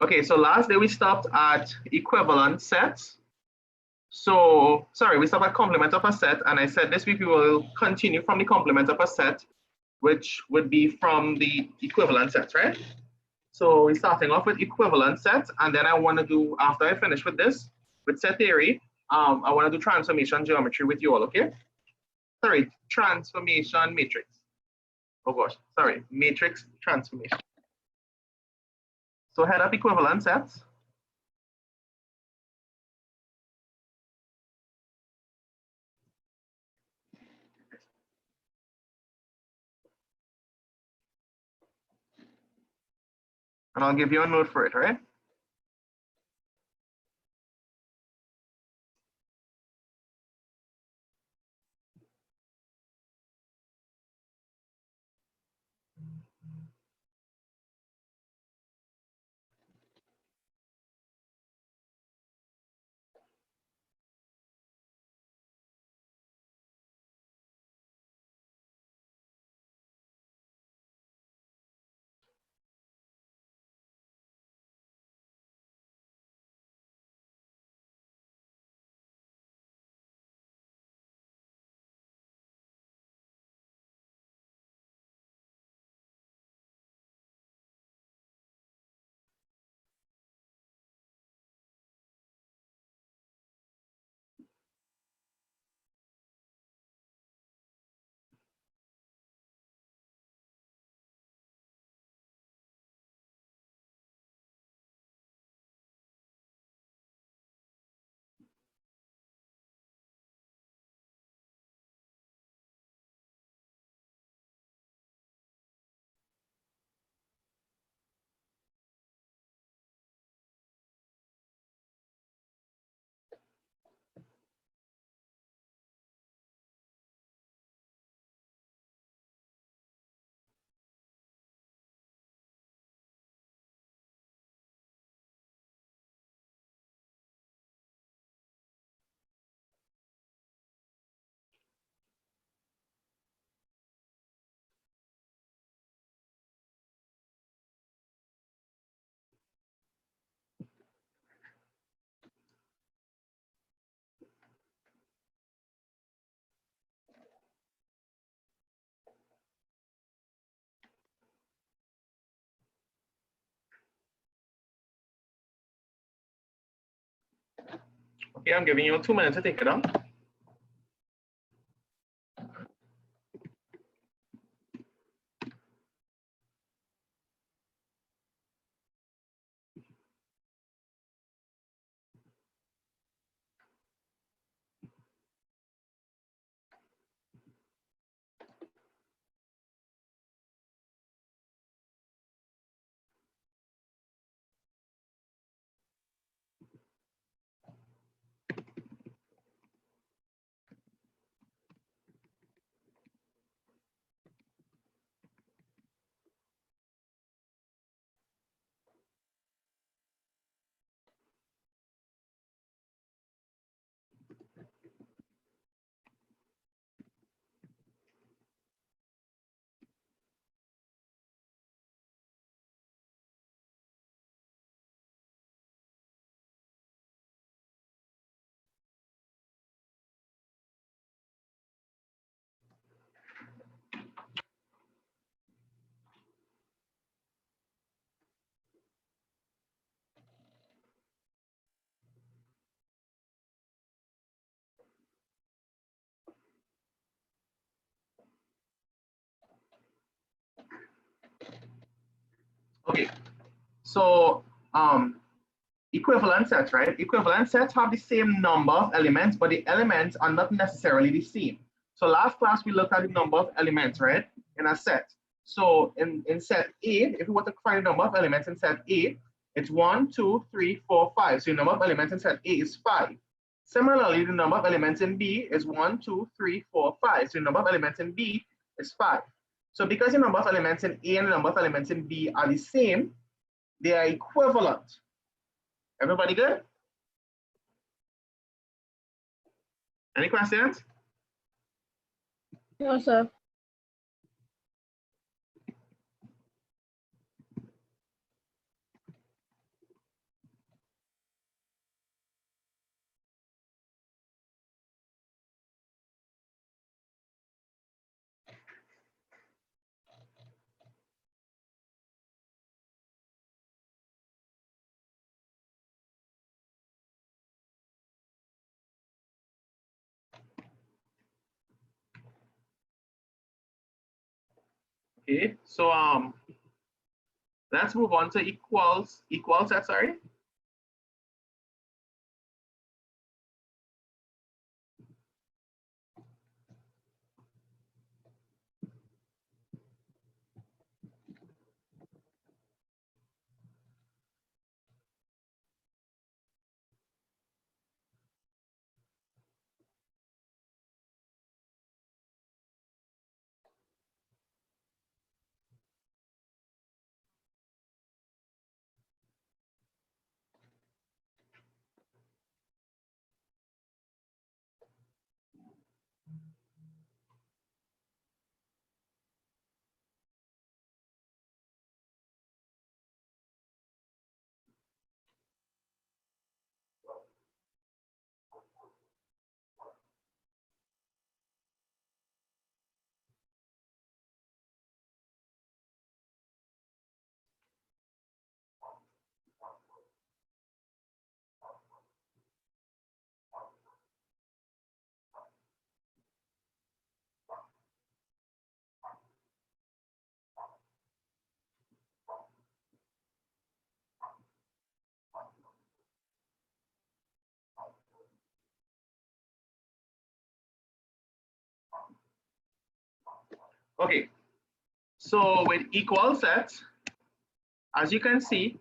Okay, so last day we stopped at equivalent sets. So, sorry, we stopped at complement of a set, and I said this week we will continue from the complement of a set, which would be from the equivalent sets, right? So we're starting off with equivalent sets, and then I want to do, after I finish with this, with set theory, I want to do transformation geometry with you all, okay? Sorry, transformation matrix. Oh gosh, sorry, matrix transformation. So head up equivalent sets. And I'll give you a note for it, all right? Okay, I'm giving you 2 minutes to take it down. Okay, so equivalent sets, right? Equivalent sets have the same number of elements, but the elements are not necessarily the same. So last class we looked at the number of elements, right, in a set. So in set A, if we want to find the number of elements in set A, it's 1, 2, 3, 4, 5. So the number of elements in set A is 5. Similarly, the number of elements in B is 1, 2, 3, 4, 5. So the number of elements in B is 5. So because the number of elements in A and the number of elements in B are the same, they are equivalent. Everybody good? Any questions? No, sir. Okay, so let's move on to equal sets, sorry. Okay, so with equal sets, as you can see,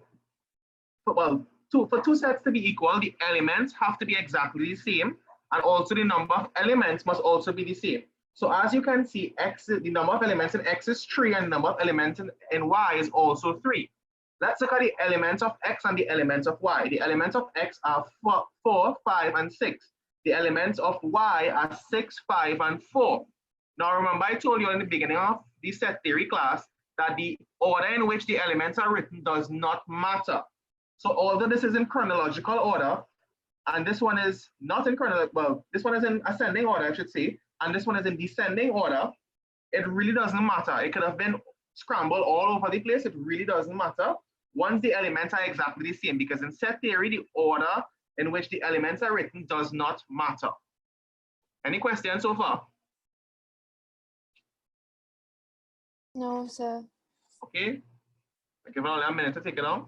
well, for two sets to be equal, the elements have to be exactly the same, and also the number of elements must also be the same. So as you can see, the number of elements in X is 3, and the number of elements in Y is also 3. Let's look at the elements of X and the elements of Y. The elements of X are 4, 5, and 6. The elements of Y are 6, 5, and 4. Now remember, I told you in the beginning of the set theory class that the order in which the elements are written does not matter. So although this is in chronological order, and this one is not in chronological, well, this one is in ascending order, I should say, and this one is in descending order, it really doesn't matter. It could have been scrambled all over the place. It really doesn't matter once the elements are exactly the same, because in set theory, the order in which the elements are written does not matter. Any questions so far? No, sir. Okay, I give it only a minute to take it down.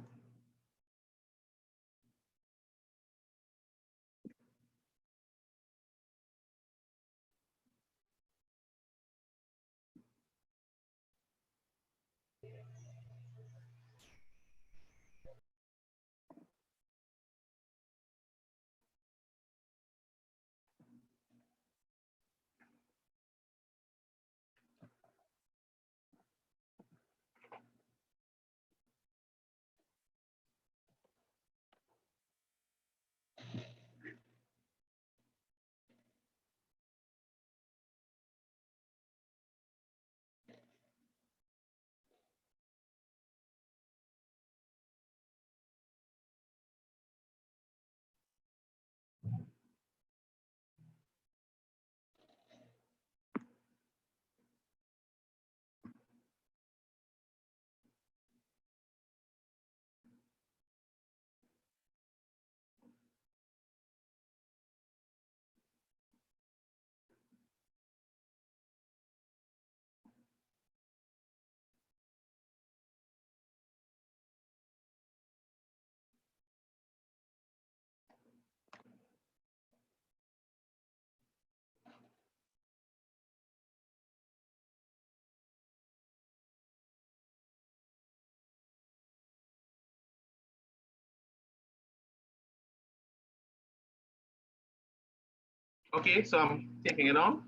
Okay, so I'm taking it on.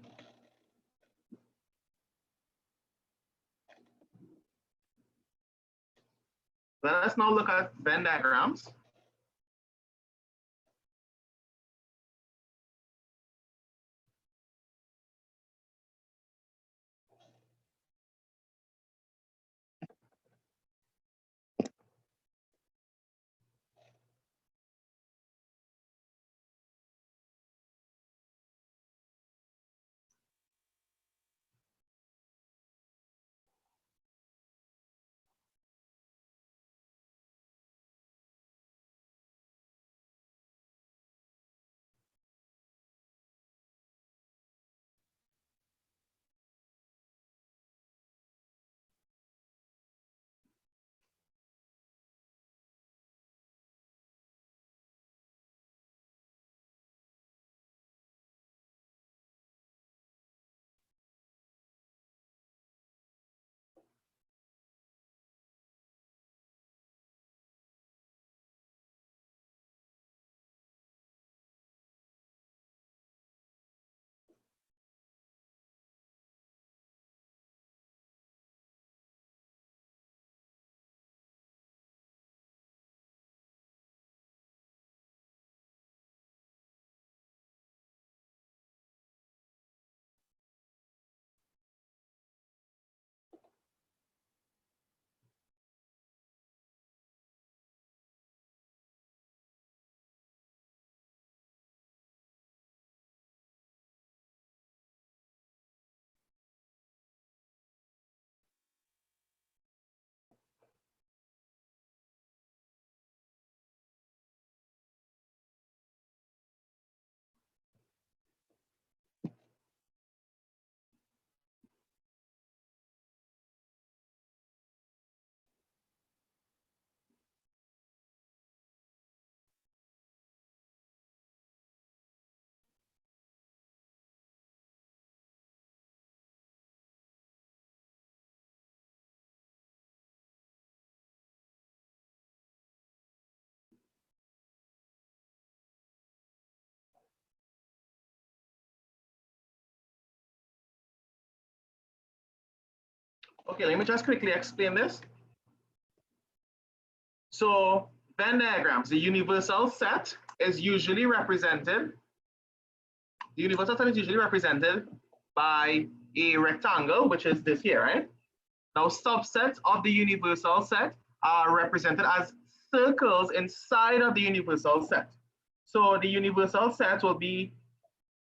Let us now look at Venn diagrams. Okay, let me just quickly explain this. So Venn diagrams, the universal set is usually represented, by a rectangle, which is this here, right? Now subsets of the universal set are represented as circles inside of the universal set. So the universal set will be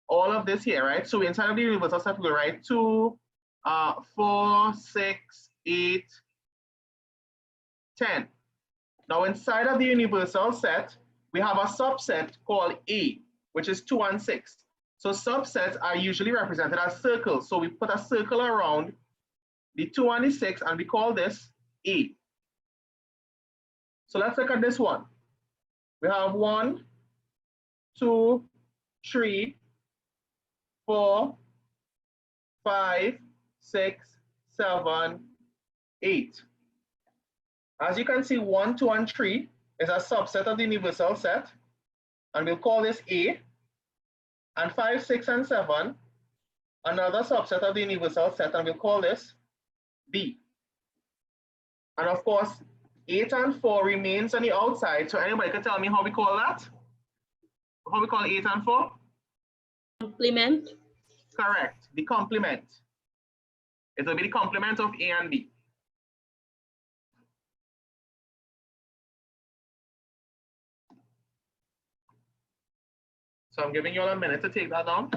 all of this here, right? So inside of the universal set, we'll write 2, 4, 6, 8, 10. Now inside of the universal set, we have a subset called A, which is 2 and 6. So subsets are usually represented as circles. So we put a circle around the 2 and the 6, and we call this A. So let's look at this one. We have 1, 2, 3, 4, 5, 6, 7, 8. As you can see, 1, 2, and 3 is a subset of the universal set, and we'll call this A. And 5, 6, and 7, another subset of the universal set, and we'll call this B. And of course, 8 and 4 remains on the outside. So anybody can tell me how we call that? How we call 8 and 4? Complement. Correct, the complement. It will be the complement of A and B. So I'm giving you all a minute to take that down.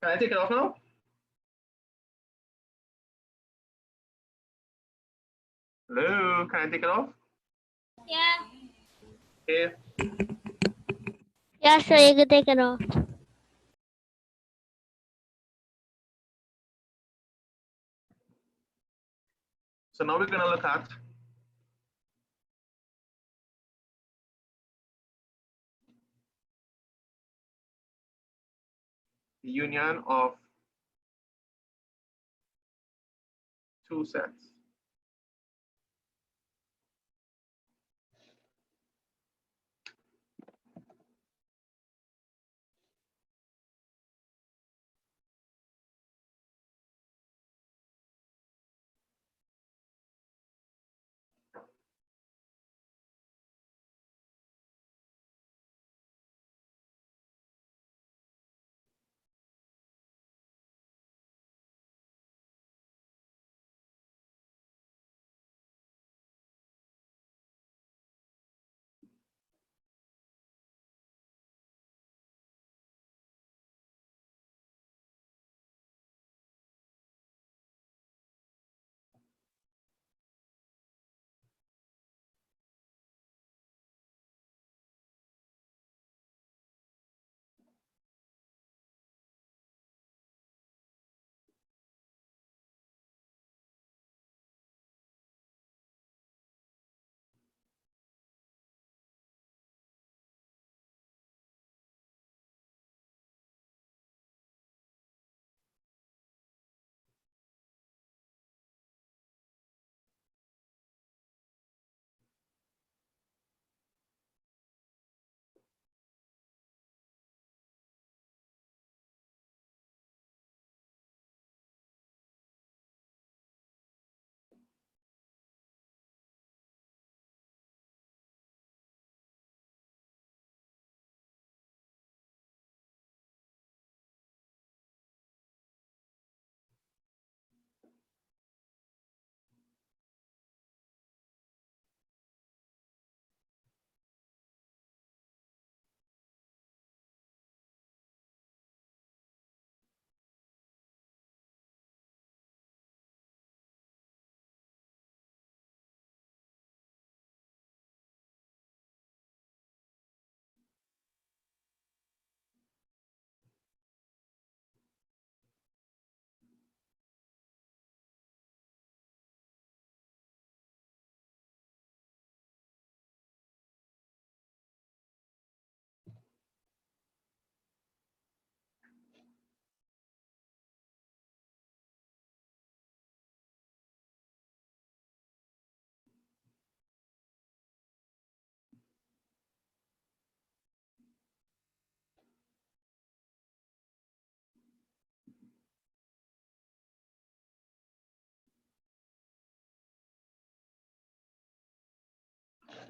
Can I take it off now? Hello, can I take it off? Yeah. Okay. Yeah, sure, you can take it off. So now we're going to look at the union of two sets.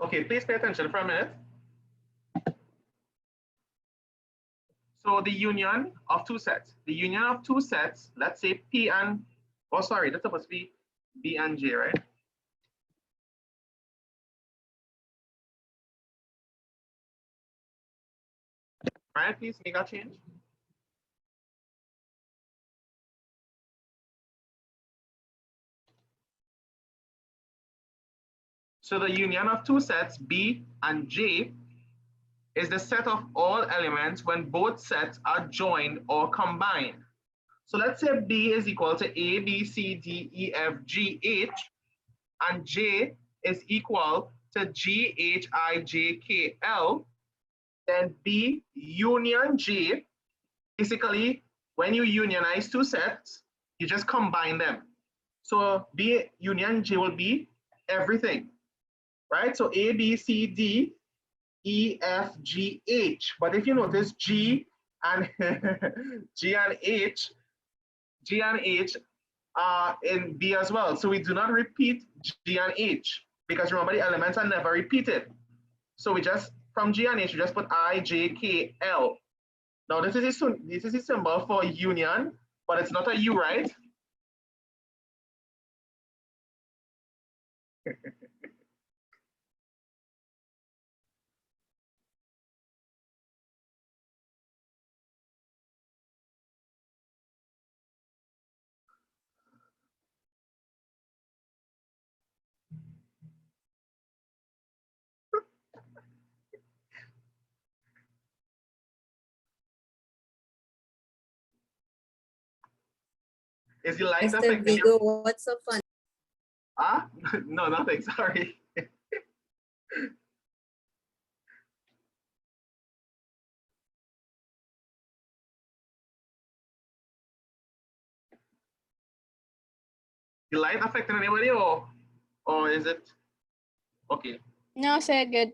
Okay, please pay attention for a minute. So the union of two sets. The union of two sets, let's say P and, oh sorry, that's supposed to be B and J, right? Right, please make a change. So the union of two sets, B and J, is the set of all elements when both sets are joined or combined. So let's say B is equal to A, B, C, D, E, F, G, H, and J is equal to G, H, I, J, K, L, then B union J, basically, when you unionize two sets, you just combine them. So B union J will be everything, right? So A, B, C, D, E, F, G, H. But if you notice G and G and H are in B as well. So we do not repeat G and H because remember the elements are never repeated. So we just, from G and H, we just put I, J, K, L. Now this is a symbol for union, but it's not a U, right? Is the light Mr. affecting Vigo, you? what's so fun? Ah, no, nothing, sorry. The light affecting anybody or is it okay? No, sir, good.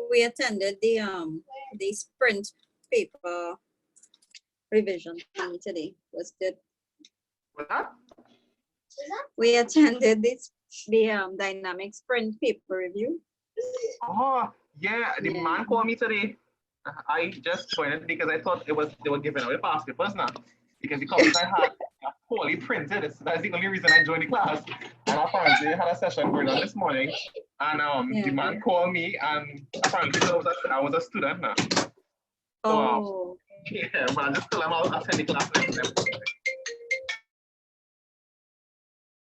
We attended the sprint paper revision thing today. Was good. What's that? We attended the dynamic sprint paper review. Oh, yeah, the Yeah. man called me today. I just joined it because I thought they were giving away past papers now. Because the copies I had are poorly printed. So that's the only reason I joined the class. And apparently they had a session going on this morning. And the man called me and apparently I was a student now. So, Oh, yeah, but I just told him I'll attend the class next time.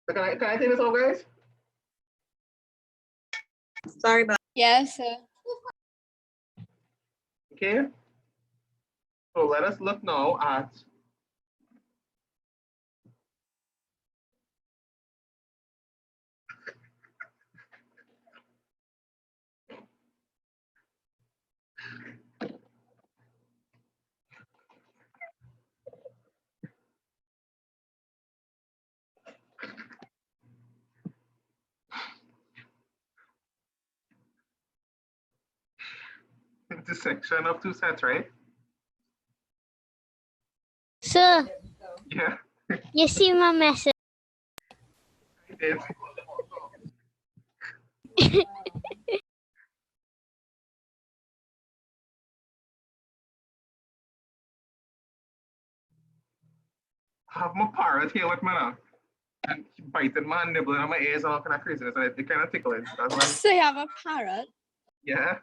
So can I take this off, guys? sorry about Yes, sir. Okay. So let us look now at intersection of two sets, right? Sir, Yeah, you see my message? I did. I have my parrot here with me now. And he biting my nibbling on my ears and all kind of craziness, and it kind of tickling. That's why. So you have a parrot? Yeah.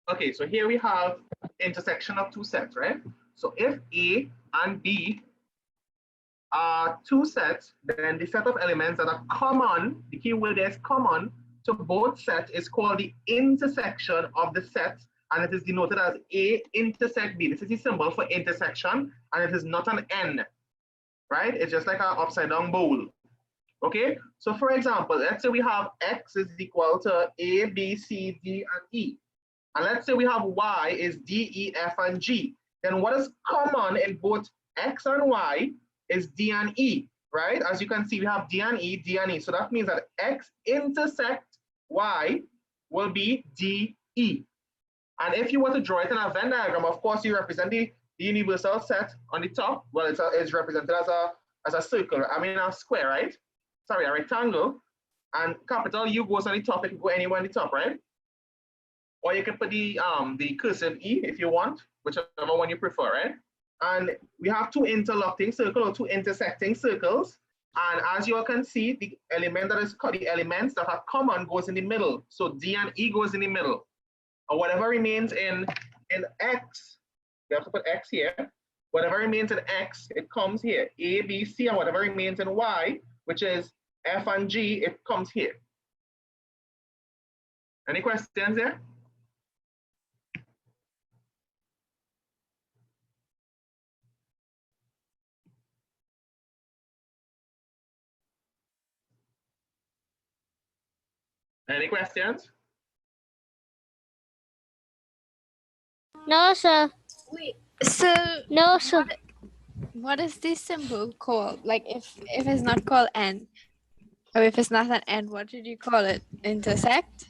Okay, so here we have intersection of two sets, right? So if A and B are two sets, then the set of elements that are common, the key word is common, to both sets is called the intersection of the sets, and it is denoted as A intersect B. This is the symbol for intersection, and it is not an N, right? It's just like an upside down bowl. Okay, so for example, let's say we have X is equal to A, B, C, D, and E. And let's say we have Y is D, E, F, and G. Then what is common in both X and Y is D and E, right? As you can see, we have D and E, D and E. So that means that X intersect Y will be D, E. And if you were to draw it in a Venn diagram, of course, you represent the universal set on the top. Well, it's represented as a circle, I mean a square, right? Sorry, a rectangle. And capital U goes on the top, it can go anywhere on the top, right? Or you can put the cursive E if you want, whichever one you prefer, right? And we have two interlocking circles or two intersecting circles. And as you all can see, the elements that are common goes in the middle. So D and E goes in the middle. Or whatever remains in X, you have to put X here. Whatever remains in X, it comes here. A, B, C, and whatever remains in Y, which is F and G, it comes here. Any questions there? Any questions? No, sir. So No, sir. what is this symbol called? Like if it's not called n, or if it's not an n, what did you call it? Intersect?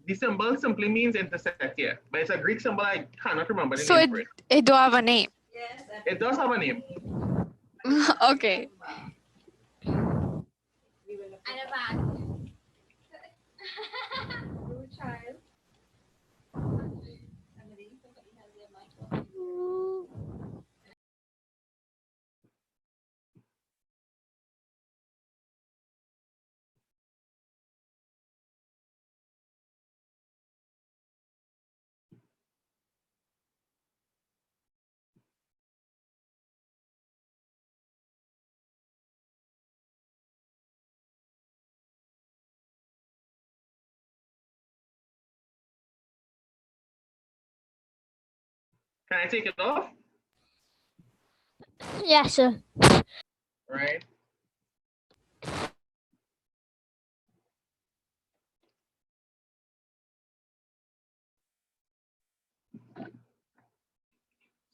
The symbol simply means intersect here, but it's a Greek symbol. I cannot remember the So name for it. it don't have a name. It does have a name. Okay. Can I take it off? Yes, sir. Right.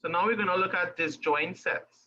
So now we're going to look at disjoint sets.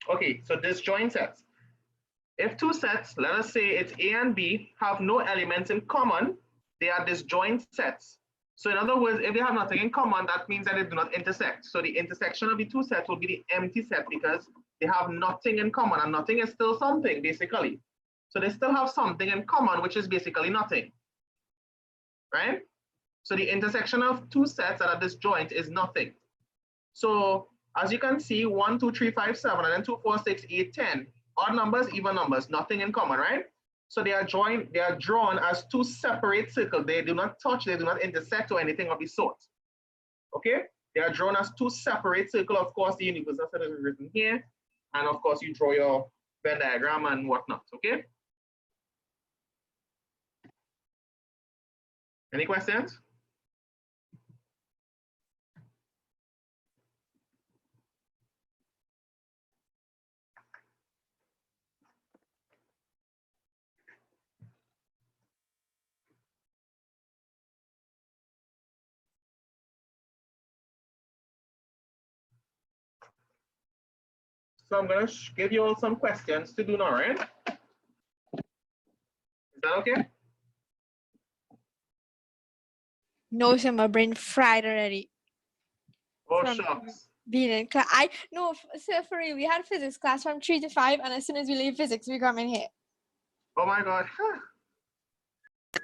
Okay, so disjoint sets. If two sets, let us say it's A and B, have no elements in common, they are disjoint sets. So in other words, if they have nothing in common, that means that they do not intersect. So the intersection of the two sets will be the empty set because they have nothing in common, and nothing is still something, basically. So they still have something in common, which is basically nothing, right? So the intersection of two sets that are disjoint is nothing. So as you can see, 1, 2, 3, 5, 7, and then 2, 4, 6, 8, 10. Odd numbers, even numbers, nothing in common, right? So they are drawn as two separate circles. They do not touch, they do not intersect or anything of the sort. Okay? They are drawn as two separate circles. Of course, the universal set is written here. And of course, you draw your Venn diagram and whatnot. Okay? Any questions? So I'm gonna give you all some questions to do now, right? Is that okay? No, sir, my brain fried already. Oh, From shucks. being in class. Sir, for real, we had physics class from 3 to 5, and as soon as we leave physics, we come in here. Oh my God.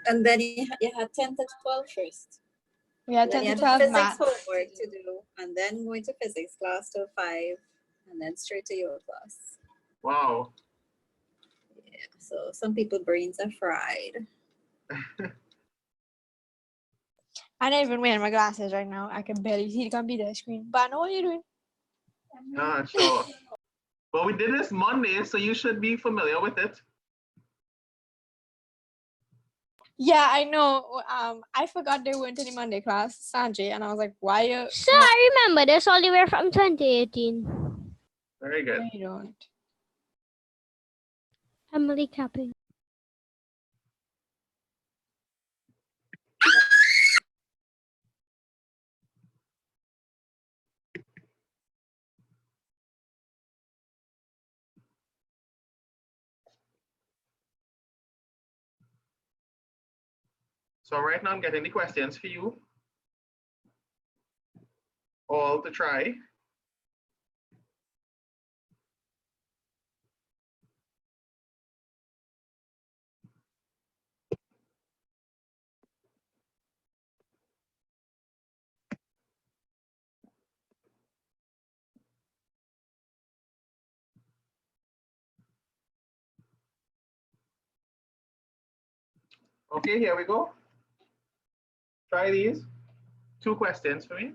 And then you had 10 to 12 first. We had Then 10 you to had 12 physics maths. homework to do, and then going to physics class till 5, and then straight to your class. Wow. Yeah, so some people brains are fried. I'm not even wearing my glasses right now. I can barely see the computer screen. But I know what you're doing. Not sure. Well, we did this Monday, so you should be familiar with it. Yeah, I know. I forgot there weren't any Monday class, Sanjay, and I was like, why you? So I remember this all the way from 2018. Very good. No, you don't. Emily capping. So right now I'm getting the questions for you all to try. Okay, here we go. Try these. 2 questions for me.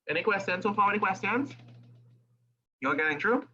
Any questions so far? Any questions? You're getting through?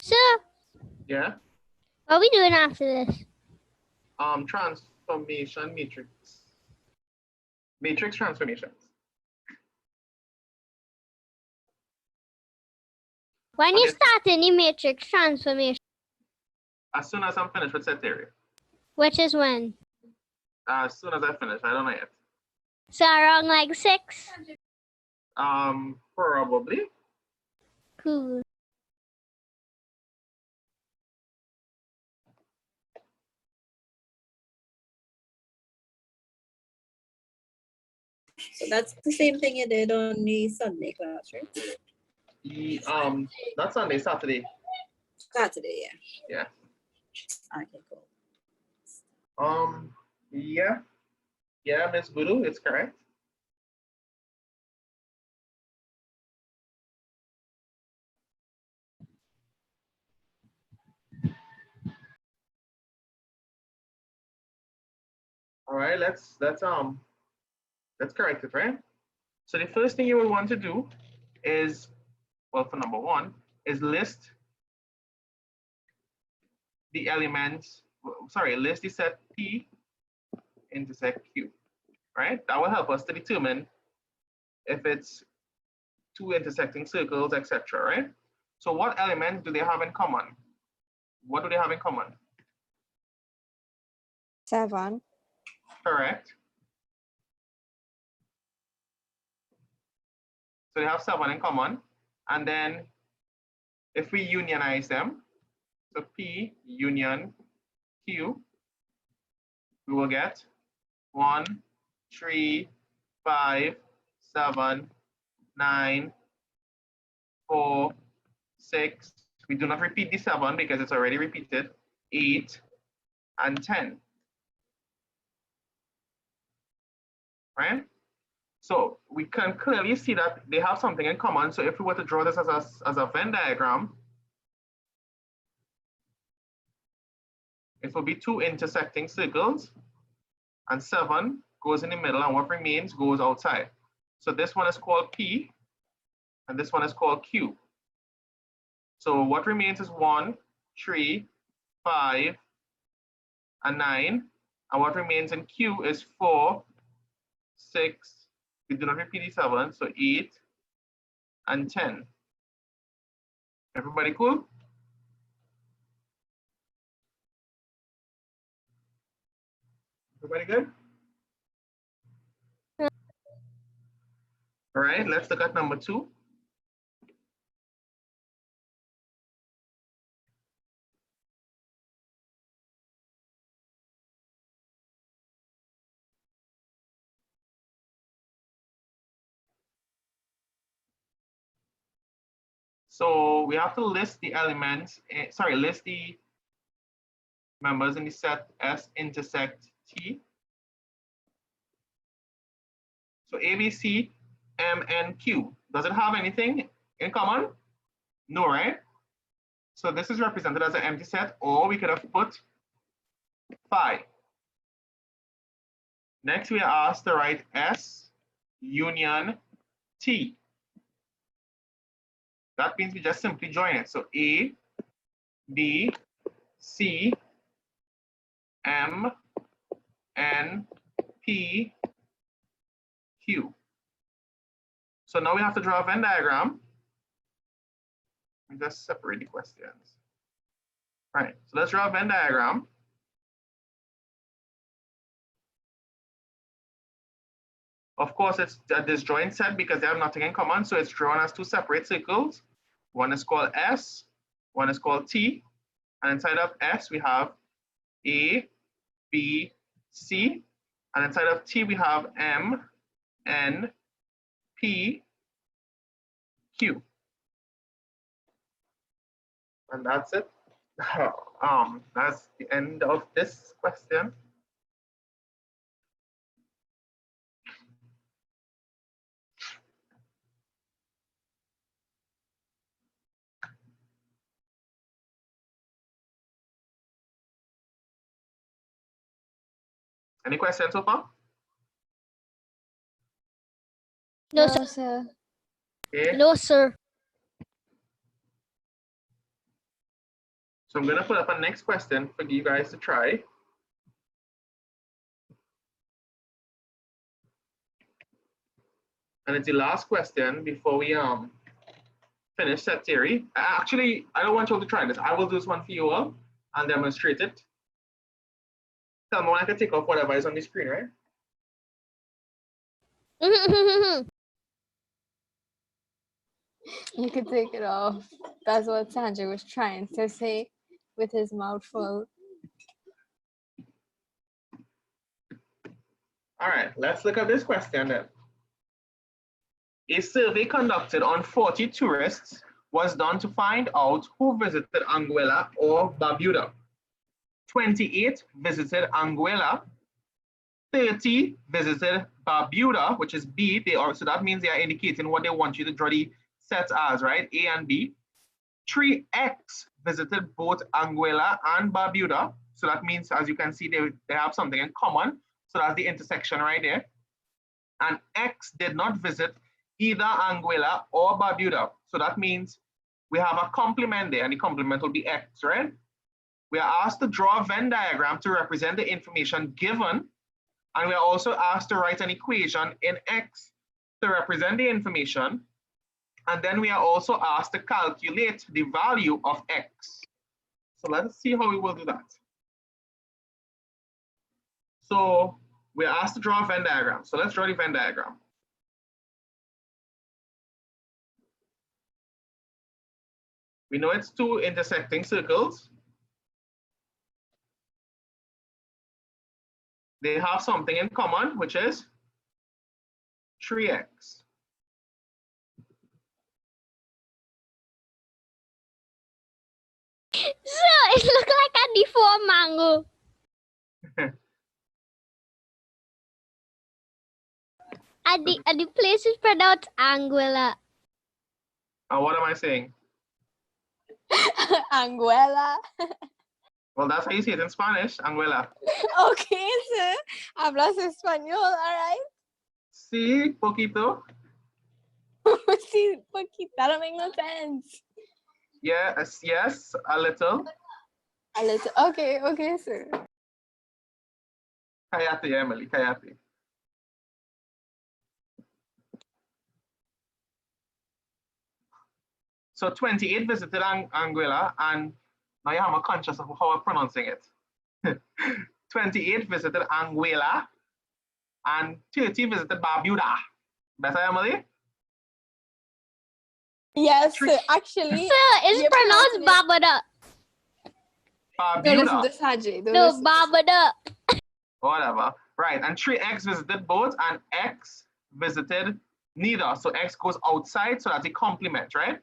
Sir, Yeah. what are we doing after this? Transformation matrix. Matrix transformations. When you Okay. start any matrix transformation, As soon as I'm finished with set theory. which is when? As soon as I finish, I don't know yet. So around like 6? Probably. Cool. So that's the same thing you did on the Sunday class, right? Not Sunday, Saturday. Saturday, Yeah. Okay, cool. Yeah. Yeah, Miss Guru, it's correct. All right, let's correct it, right? So the first thing you will want to do is, well, for number one, is list the elements, sorry, list the set P intersect Q, right? That will help us to determine if it's two intersecting circles, etc., right? So what elements do they have in common? What do they have in common? 7. Correct. So they have 7 in common. And then if we unionize them, so P union Q, we will get 1, 3, 5, 7, 9, 4, 6. We do not repeat the 7 because it's already repeated. 8 and 10. Right? So we can clearly see that they have something in common. So if we were to draw this as a Venn diagram, it will be two intersecting circles, and 7 goes in the middle, and what remains goes outside. So this one is called P, and this one is called Q. So what remains is 1, 3, 5, and 9. And what remains in Q is 4, 6, we do not repeat the 7, so 8 and 10. Everybody cool? Everybody good? All right, let's look at number 2. So we have to list the elements, list the members in the set S intersect T. So A, B, C, M, N, Q. Does it have anything in common? No, right? So this is represented as an empty set, or we could have put phi. Next, we are asked to write S union T. That means we just simply join it. So A, B, C, M, N, P, Q. So now we have to draw a Venn diagram. Let me just separate the questions. All right, so let's draw a Venn diagram. Of course, it's a disjoint set because they have nothing in common. So it's drawn as two separate circles. One is called S, one is called T. And inside of S, we have A, B, C. And inside of T, we have M, N, P, Q. And that's it. That's the end of this question. Any questions so far? No, No, sir. sir. Okay. No, sir. So I'm going to put up a next question for you guys to try. And it's the last question before we finish set theory. Actually, I don't want you all to try this. I will do this one for you all and demonstrate it. Tell me when I can take off whatever is on the screen, right? You could take it off. That's what Sanjay was trying to say with his mouth full. All right, let's look at this question then. A survey conducted on 40 tourists was done to find out who visited Anguilla or Barbuda. 28 visited Anguilla, 30 visited Barbuda, which is B. So that means they are indicating what they want you to draw the sets as, right? A and B. 3x visited both Anguilla and Barbuda. So that means, as you can see, they have something in common. So that's the intersection right there. And X did not visit either Anguilla or Barbuda. So that means we have a complement there, and the complement will be X, right? We are asked to draw a Venn diagram to represent the information given. And we are also asked to write an equation in X to represent the information. And then we are also asked to calculate the value of X. So let's see how we will do that. So we are asked to draw a Venn diagram. So let's draw the Venn diagram. We know it's two intersecting circles. They have something in common, which is 3x. Sir, it looks like a deformed mango. And the place is pronounced Anguilla. What am I saying? Anguilla. Well, that's how you say it in Spanish, Anguilla. Okay, sir. Hablas español, all right? Sí, poquito. See, that don't make no sense. Yes, yes, a little. A little. Okay, okay, sir. Cállate, Emily, cállate. So 28 visited Anguilla, and now you have a conscious of how I'm pronouncing it. 28 visited Anguilla, and 30 visited Barbuda. Better, Emily? Yes, sir. Actually, Sir, it's you're pronounced pronouncing Barbada. don't listen Barbuda. to Sanjay. Don't No, listen. Barbada. Whatever. Right, and 3x visited both, and x visited neither. So x goes outside, so that's a complement, right?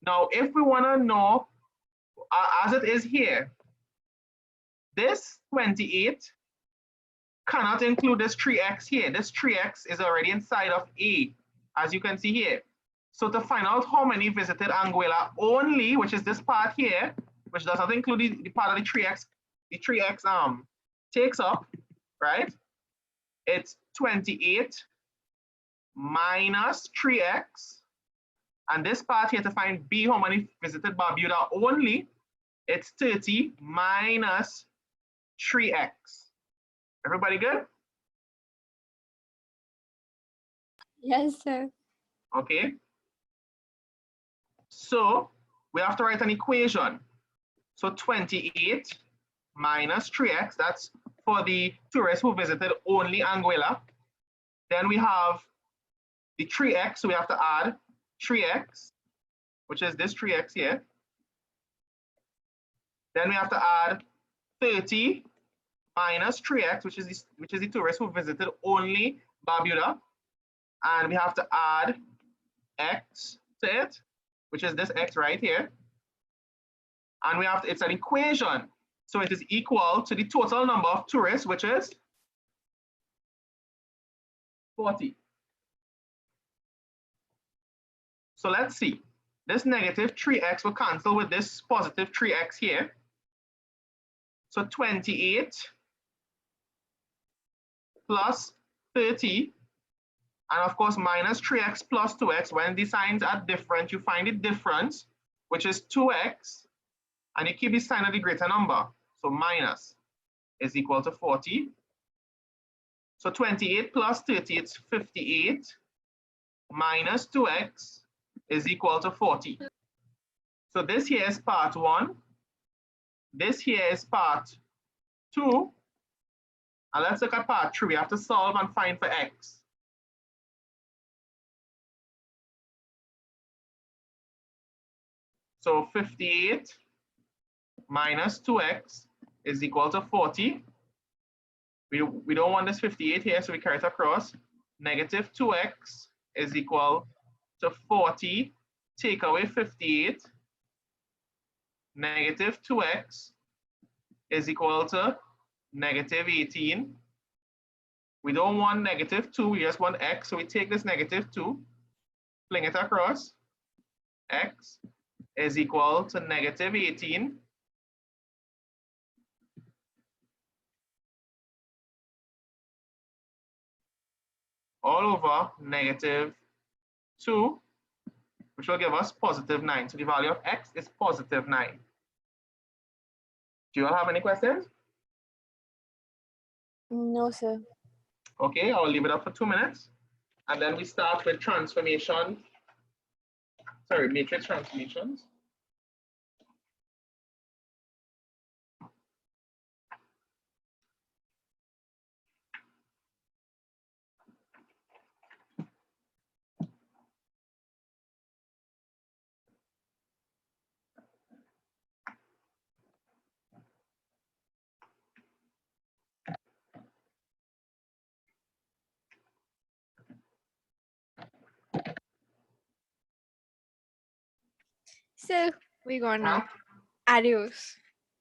Now, if we want to know, as it is here, this 28 cannot include this 3x here. This 3x is already inside of A, as you can see here. So to find out how many visited Anguilla only, which is this part here, which does not include the part of the 3x takes up, right? It's 28 minus 3x. And this part here to find B, how many visited Barbuda only, it's 30 minus 3x. Everybody good? Yes, sir. Okay. So we have to write an equation. So 28 minus 3x, that's for the tourists who visited only Anguilla. Then we have the 3x, so we have to add 3x, which is this 3x here. Then we have to add 30 minus 3x, which is the tourist who visited only Barbuda. And we have to add x to it, which is this x right here. And we have to, it's an equation. So it is equal to the total number of tourists, which is 40. So let's see. This negative 3x will cancel with this positive 3x here. So 28 plus 30, and of course minus 3x plus 2x. When the signs are different, you find the difference, which is 2x, and you keep the sign of the greater number. So minus is equal to 40. So 28 plus 30, it's 58, minus 2x is equal to 40. So this here is part 1. This here is part 2. And let's look at part 3. We have to solve and find for x. So 58 minus 2x is equal to 40. We don't want this 58 here, so we carry it across. Negative 2x is equal to 40. Take away 58. Negative 2x is equal to negative 18. We don't want negative 2, we just want x, so we take this negative 2, fling it across. X is equal to negative 18 all over negative 2, which will give us positive 9. So the value of x is positive 9. Do you all have any questions? No, sir. Okay, I'll leave it up for 2 minutes. And then we start with transformation. Sorry, matrix transformations. So we're going now. Adios.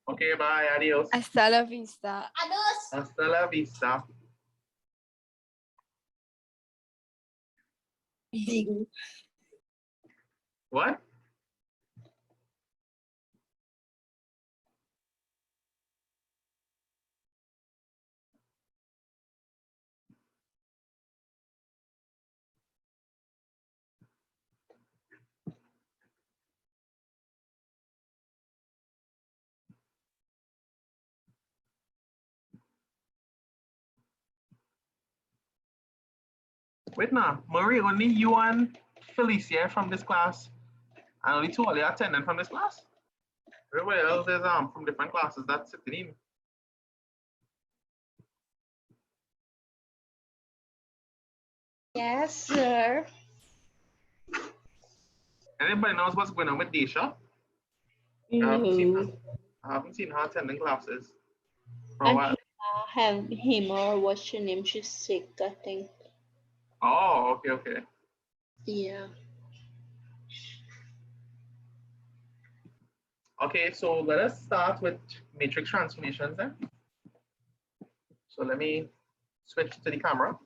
Okay, bye, adios. Hasta la vista. Hasta la vista. What? Wait now, Marie, only you and Felicia from this class, and only 2 other attendants from this class? Everybody else is from different classes that's sitting in. Yes, sir. Anybody knows what's going on with Desha? No. I haven't seen her attending classes for a And while. have him or what's your name? She's sick, I think. Oh, okay, okay. Yeah. Okay, so let us start with matrix transformations then. So let me switch to the camera.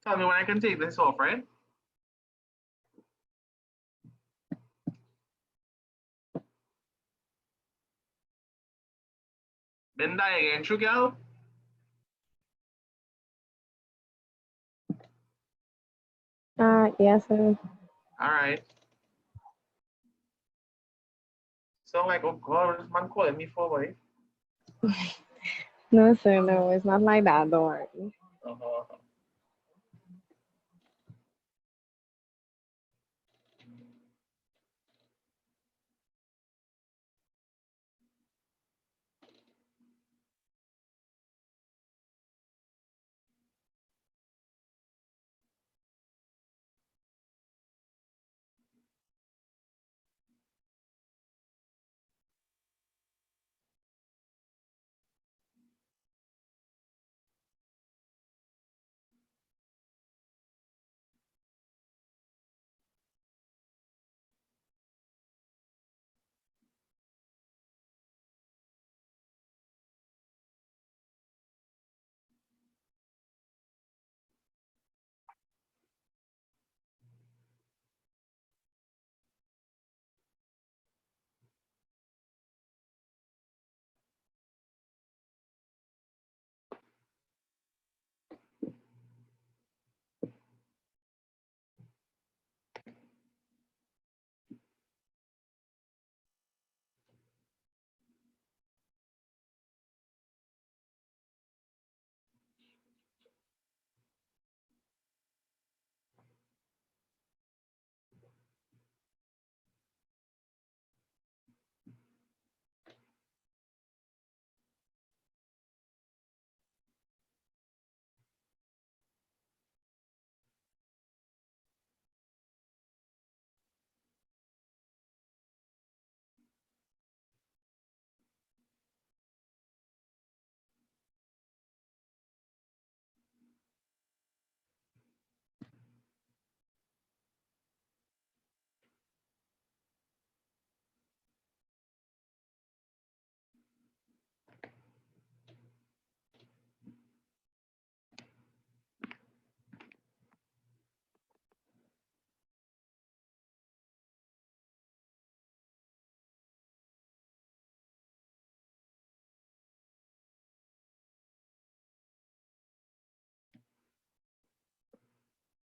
Tell me when I can take this off, right? Venn diagram, true girl? Yes, sir. All right. So like, oh God, this man calling me for wife. No, sir, no, it's not like that, don't worry. Uh-huh.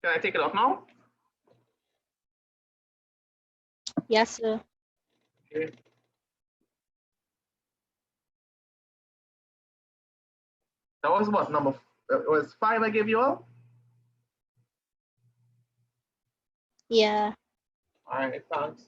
Can I take it off now? Yes, sir. Okay. That was what number? It was 5 I gave you all? Yeah. All right, thanks.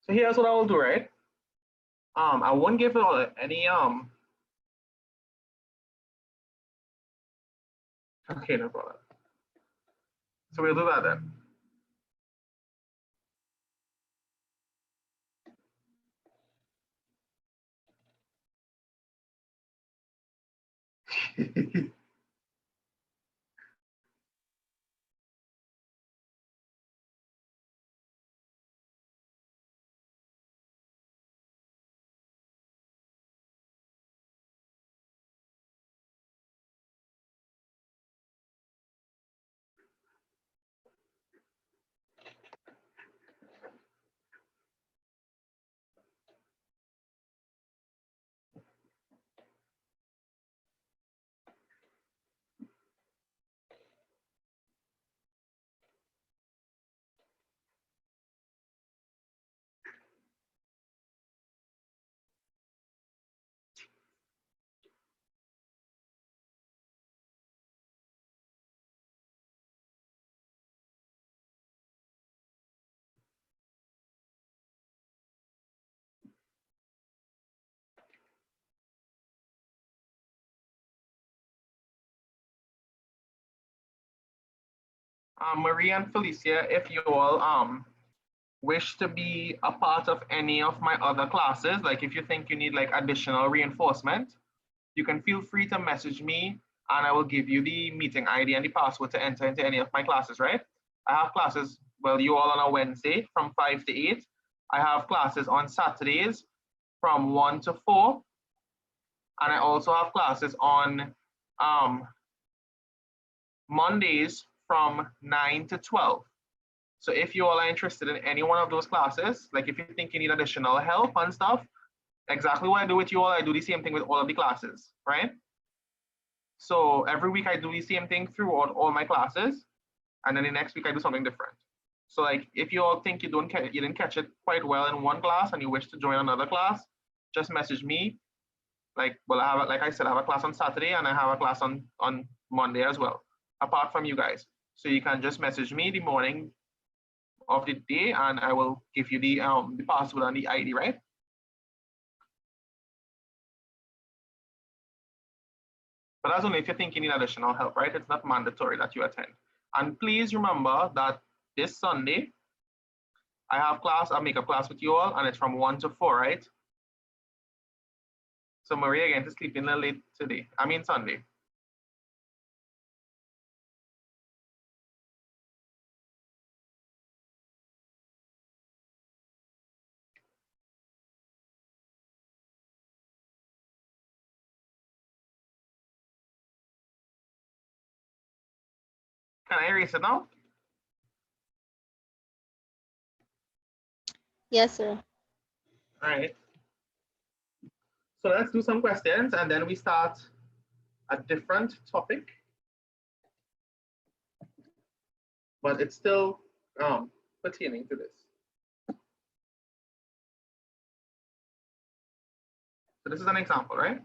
So here's what I will do, right? I won't give it all any okay, no problem. So we'll do that then. Marie and Felicia, if you all wish to be a part of any of my other classes, like if you think you need like additional reinforcement, you can feel free to message me and I will give you the meeting ID and the password to enter into any of my classes, right? I have classes, well, you all on a Wednesday from 5 to 8. I have classes on Saturdays from 1 to 4. And I also have classes on Mondays from 9 to 12. So if you all are interested in any one of those classes, like if you think you need additional help and stuff, exactly what I do with you all, I do the same thing with all of the classes, right? So every week I do the same thing throughout all my classes, and then the next week I do something different. So like if you all think you didn't catch it quite well in one class and you wish to join another class, just message me. Like, well, I have, like I said, I have a class on Saturday and I have a class on Monday as well, apart from you guys. So you can just message me the morning of the day and I will give you the password and the ID, right? But that's only if you think you need additional help, right? It's not mandatory that you attend. And please remember that this Sunday, I have class, I make a class with you all, and it's from 1 to 4, right? So Maria again to sleep in a little late today. I mean Sunday. Can I erase it now? Yes, sir. All right. So let's do some questions and then we start a different topic. But it's still pertaining to this. So this is an example, right?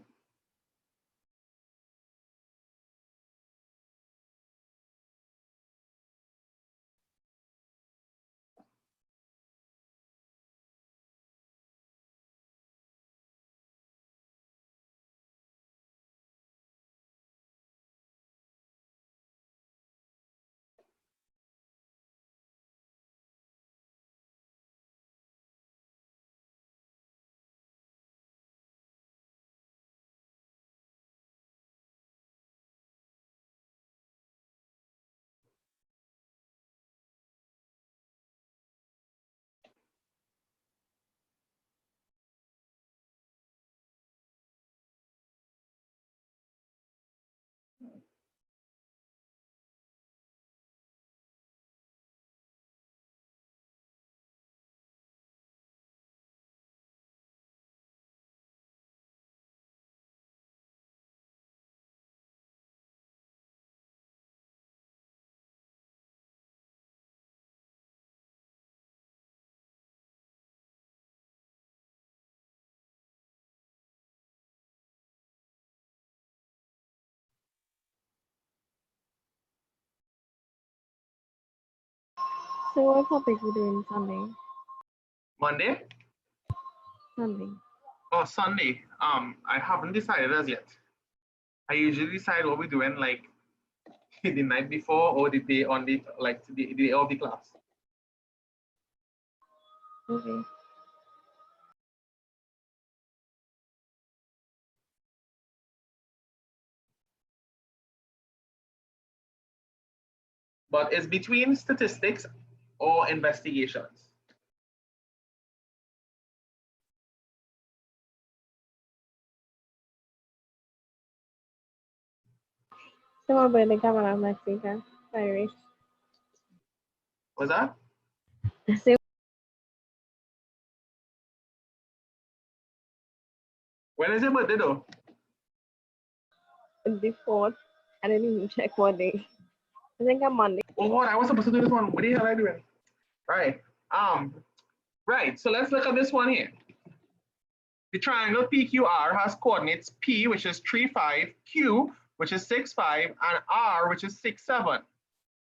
So what topic we doing Sunday? Monday? Something. Or Sunday? I haven't decided as yet. I usually decide what we're doing like the night before or the day on the the day of the class. Okay. But it's between statistics or investigations. So my birthday coming up next weekend. By the way. Was that? So When is your birthday though? the 4th, I didn't even check what day. I think I'm Monday. Oh God, I was supposed to do this one. What the hell am I doing? Right. Right. So let's look at this one here. The triangle PQR has coordinates P, which is 3, 5, Q, which is 6, 5, and R, which is 6, 7.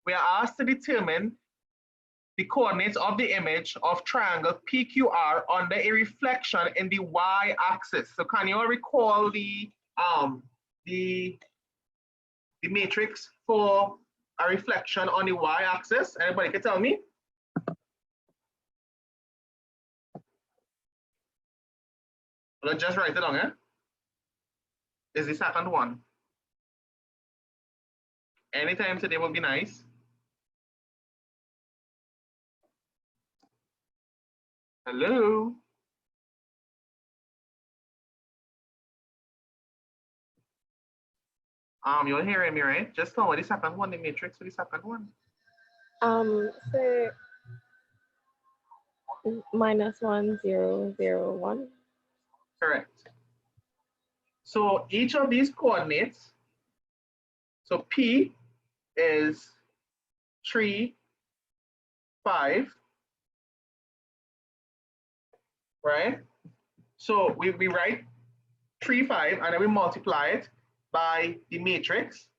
We are asked to determine the coordinates of the image of triangle PQR under a reflection in the y-axis. So can you all recall the matrix for a reflection on the y-axis? Anybody can tell me? Let's just write it down, eh? Is the second one. Anytime today will be nice. Hello? You're hearing me, right? Just tell me the second one, the matrix for the second one. So -1, 0, 0, 1. Correct. So each of these coordinates, so P is 3, 5, right? So we write 3, 5, and then we multiply it by the matrix.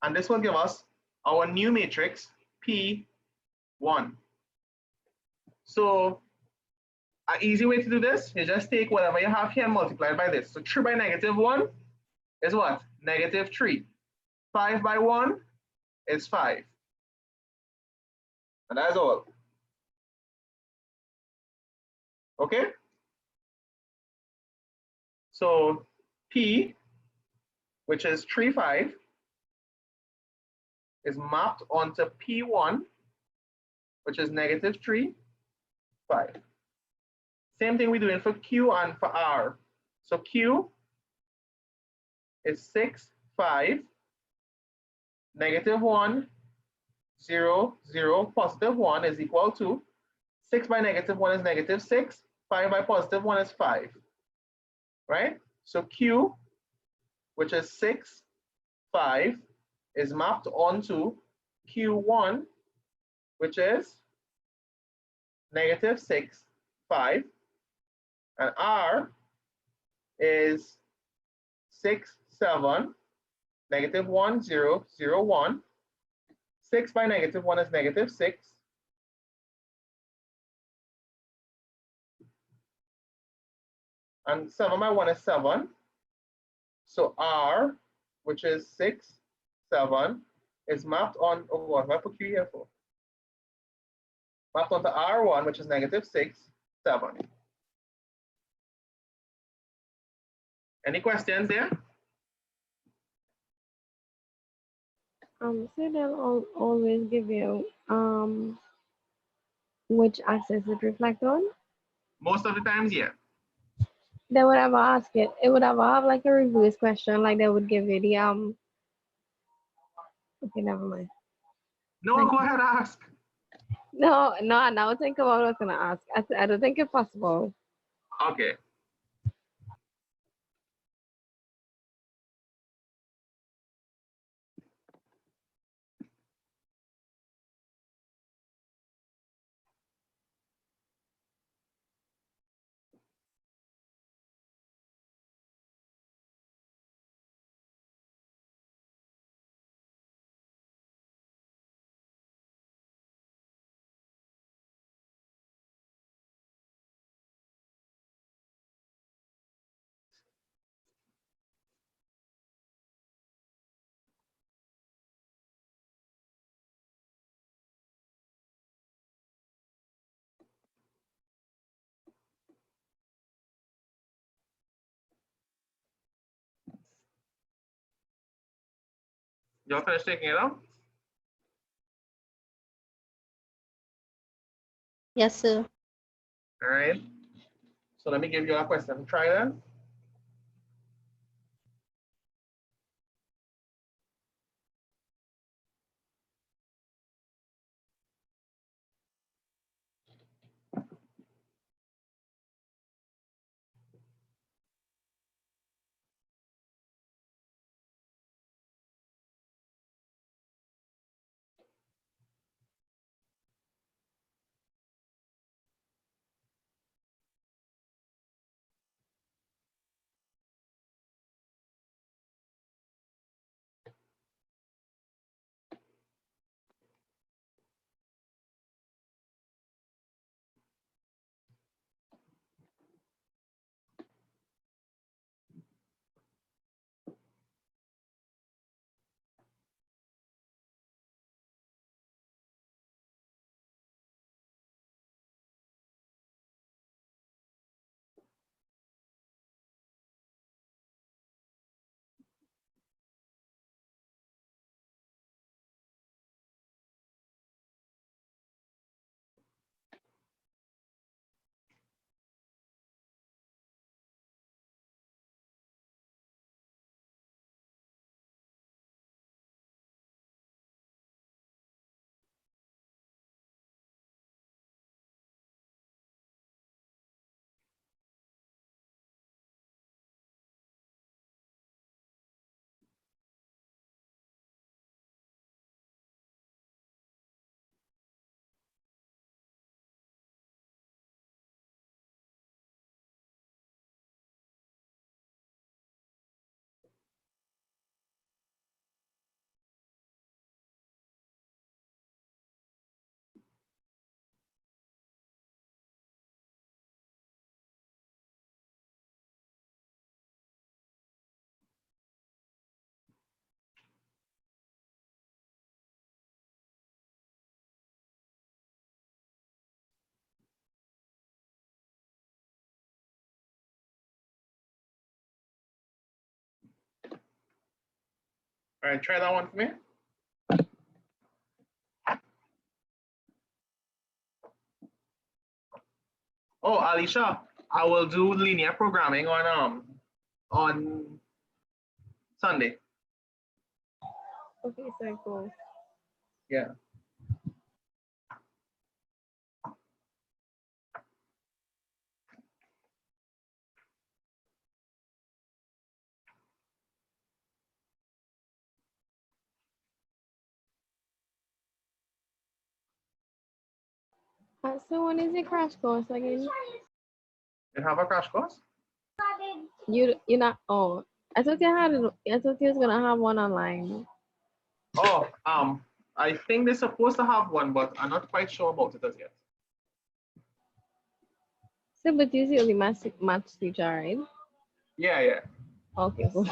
And this will give us our new matrix, P1. So an easy way to do this is just take whatever you have here and multiply it by this. So 3 by -1 is what? -3. 5 by 1 is 5. And that's all. Okay? So P, which is 3, 5, is mapped onto P1, which is -3, 5. Same thing we're doing for Q and for R. So Q is 6, 5, -1, 0, 0, +1 is equal to 6 by -1 is -6, 5 by +1 is 5, right? So Q, which is 6, 5, is mapped onto Q1, which is -6, 5, and R is 6, 7, -1, 0, 0, 1. 6 by -1 is -6. And 7 by 1 is 7. So R, which is 6, 7, is mapped on, oh, what am I put Q here for? Mapped onto R1, which is -6, 7. Any questions there? So they'll always give you which axis it reflect on. Most of the times, yeah. They would ever ask it. It would ever have like a reverse question, like they would give you the Okay, never mind. No, go ahead, ask. No, I now think about what I was gonna ask. I don't think it's possible. Okay. Y'all finished taking it out? Yes, sir. All right. So let me give you a question. Try that. All right, try that one for me. Oh, Alicia, I will do linear programming on Sunday. Okay, so cool. Yeah. So when is the crash course again? You have a crash course? You're not. Oh, I thought you had. I thought you was gonna have one online. Oh, I think they're supposed to have one, but I'm not quite sure about it as yet. So, but you see only math teacher, right? Yeah, yeah. Okay, cool.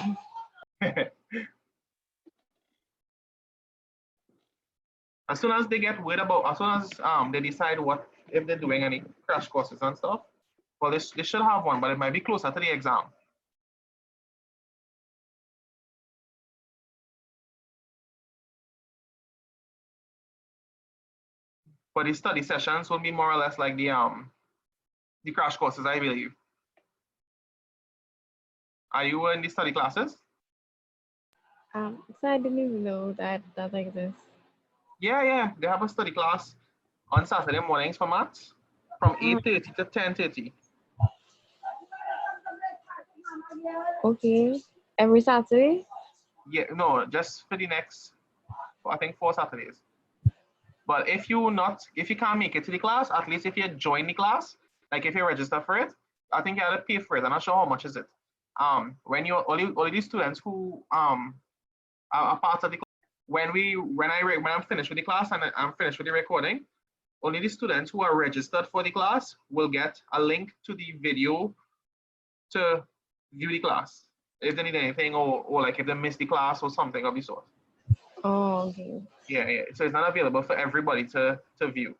As soon as they get word about, as soon as they decide what if they're doing any crash courses and stuff, well, they should have one, but it might be closer to the exam. But the study sessions will be more or less like the crash courses, I believe. Are you in the study classes? So I didn't even know that exists. Yeah, yeah. They have a study class on Saturday mornings for maths from 8:30 to 10:30. Okay, every Saturday. Yeah, no, just for the next, I think 4 Saturdays. But if you can't make it to the class, at least if you join the class, like if you register for it, I think you have to pay for it. I'm not sure how much is it. When you all these students who are part of the class, when I'm finished with the class and I'm finished with the recording, only the students who are registered for the class will get a link to the video to view the class if they need anything or like if they missed the class or something of the sort. Oh, okay. Yeah, yeah. So it's not available for everybody to view.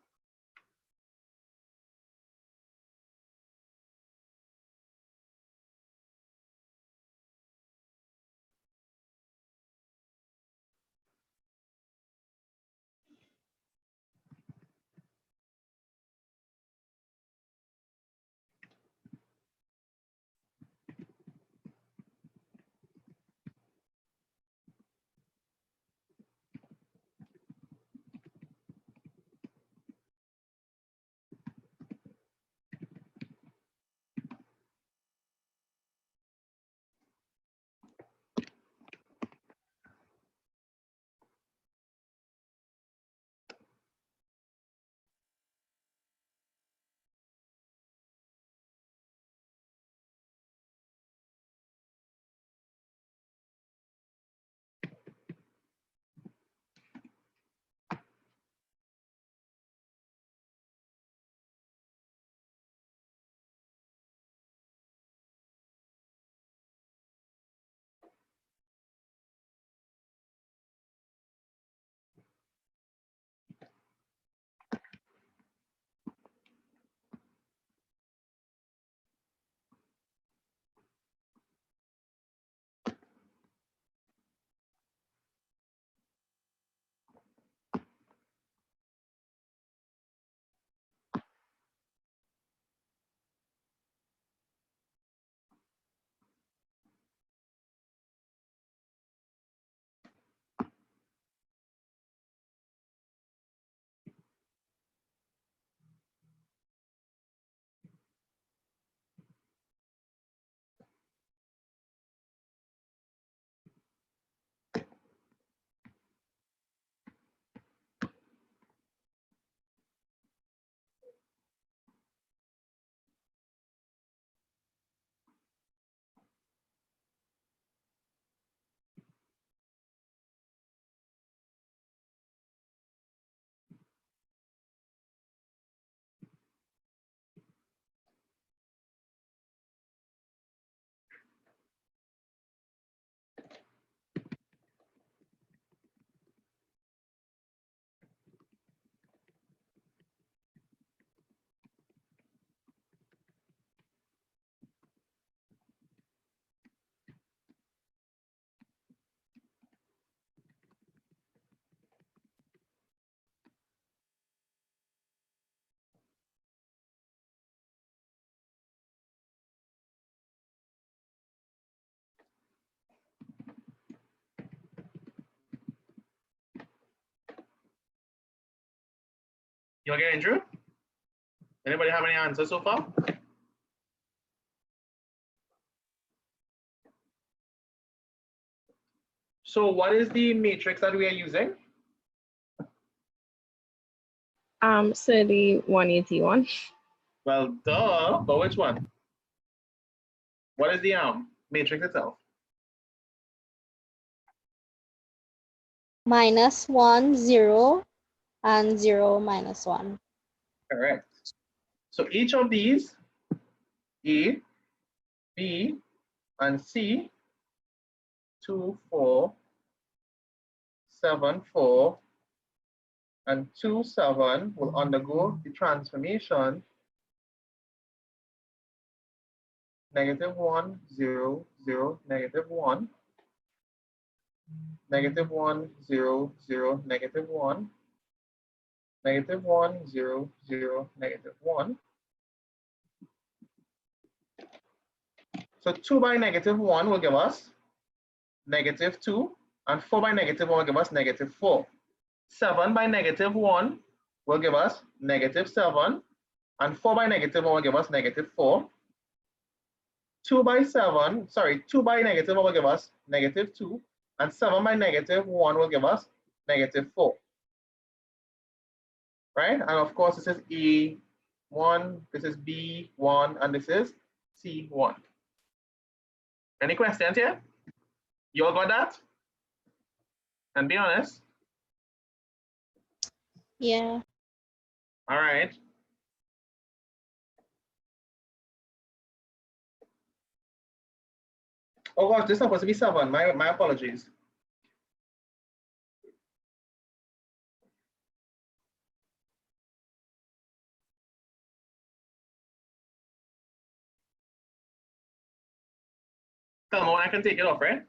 You all getting through? Anybody have any answers so far? So what is the matrix that we are using? So the 181. Well, duh, but which one? What is the matrix itself? -1, 0, and 0, -1. Correct. So each of these, A, B, and C, 2, 4, 7, 4, and 2, 7 will undergo the transformation -1, 0, 0, -1, -1, 0, 0, -1, -1, 0, 0, -1. So 2 by -1 will give us -2, and 4 by -1 will give us -4. 7 by -1 will give us -7, and 4 by -1 will give us -4. 2 by 7, sorry, 2 by -1 will give us -2, and 7 by -1 will give us -4. Right? And of course, this is E1, this is B1, and this is C1. Any questions here? You all got that? And be honest. Yeah. All right. Oh gosh, this is supposed to be 7. My apologies. Tell me when I can take it off, right?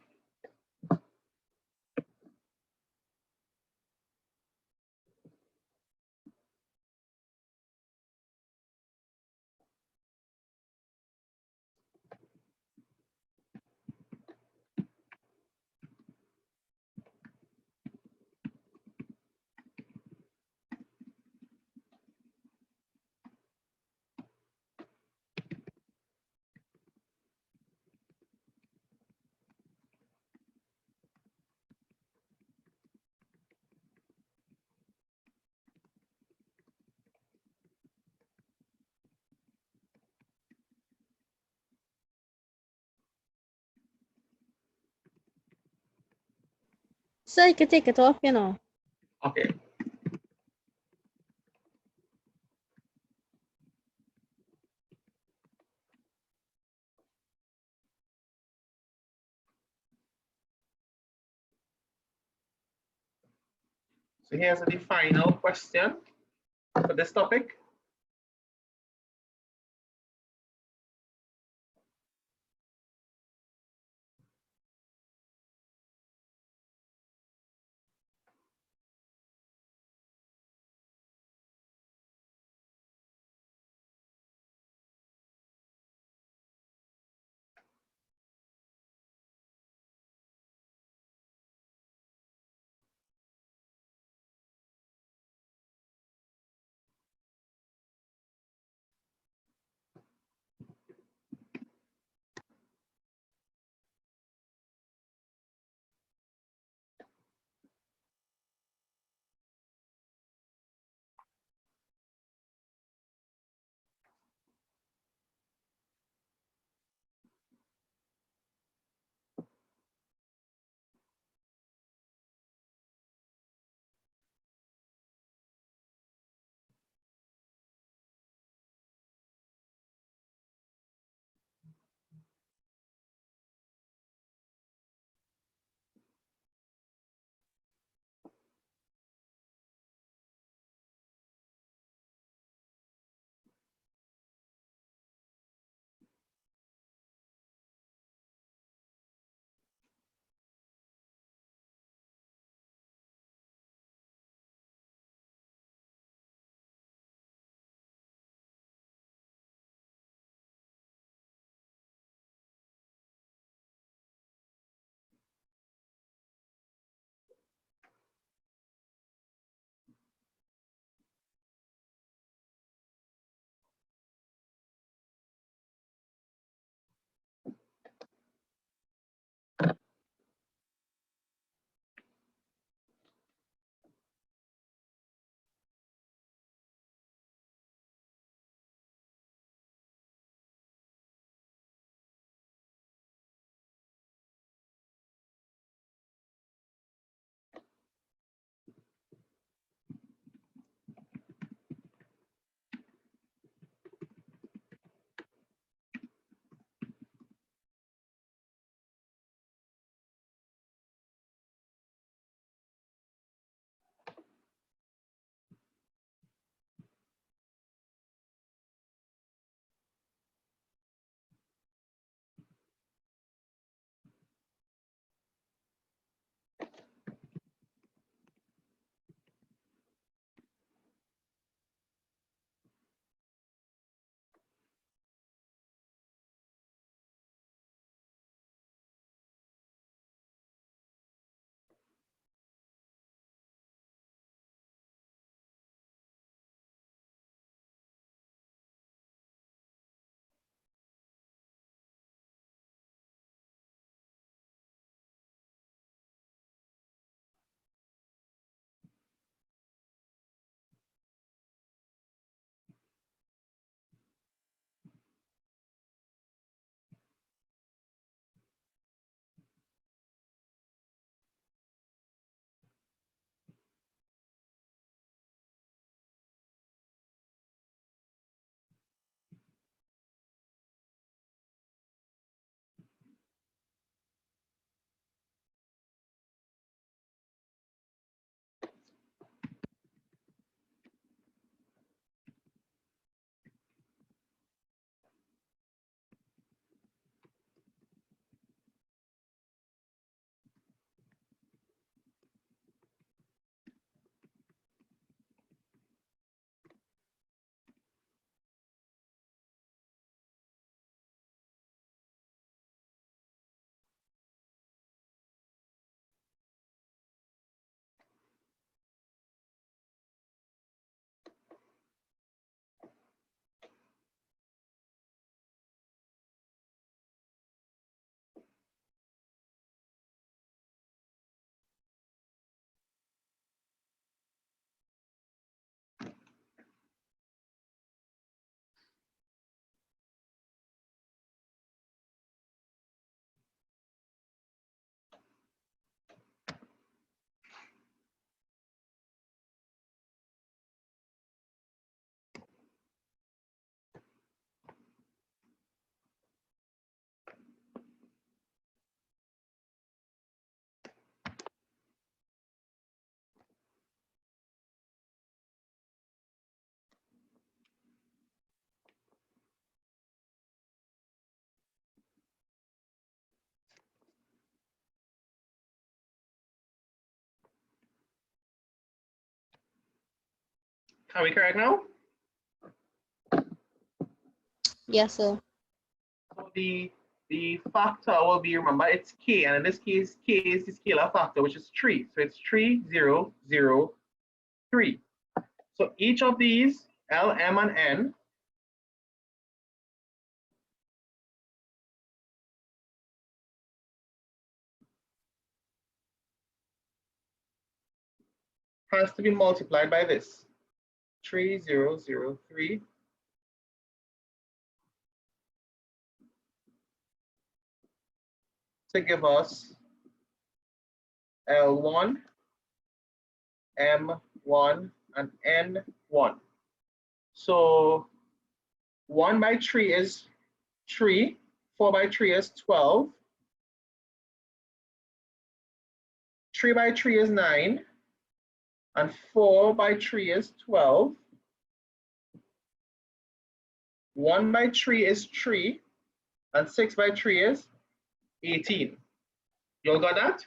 So you can take it off, you know. Okay. So here's the final question for this topic. Are we correct now? Yes, sir. So the factor will be, remember, it's k, and in this case, k is the scalar factor, which is 3. So it's 3, 0, 0, 3. So each of these, L, M, and N, has to be multiplied by this, 3, 0, 0, 3. To give us L1, M1, and N1. So 1 by 3 is 3, 4 by 3 is 12, 3 by 3 is 9, and 4 by 3 is 12. 1 by 3 is 3, and 6 by 3 is 18. You all got that?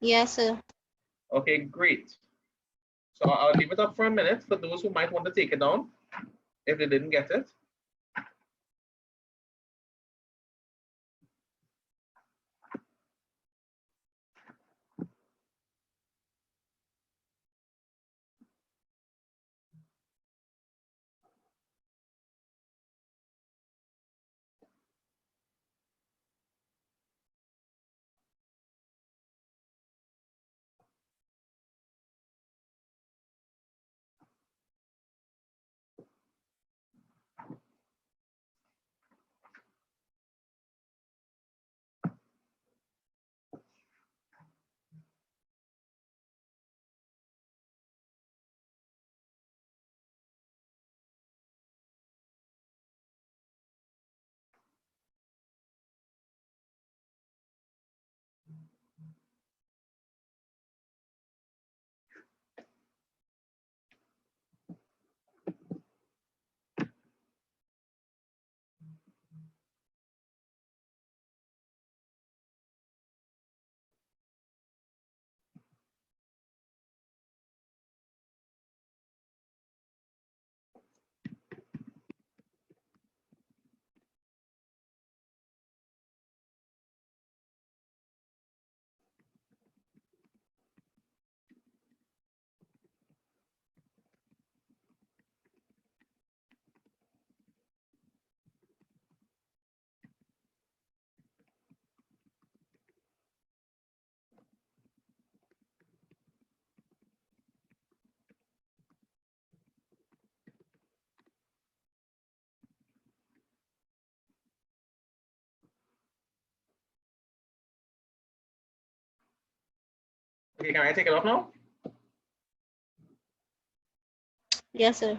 Yes, sir. Okay, great. So I'll leave it up for a minute for those who might want to take it down if they didn't get it. Okay, can I take it off now? Yes, sir.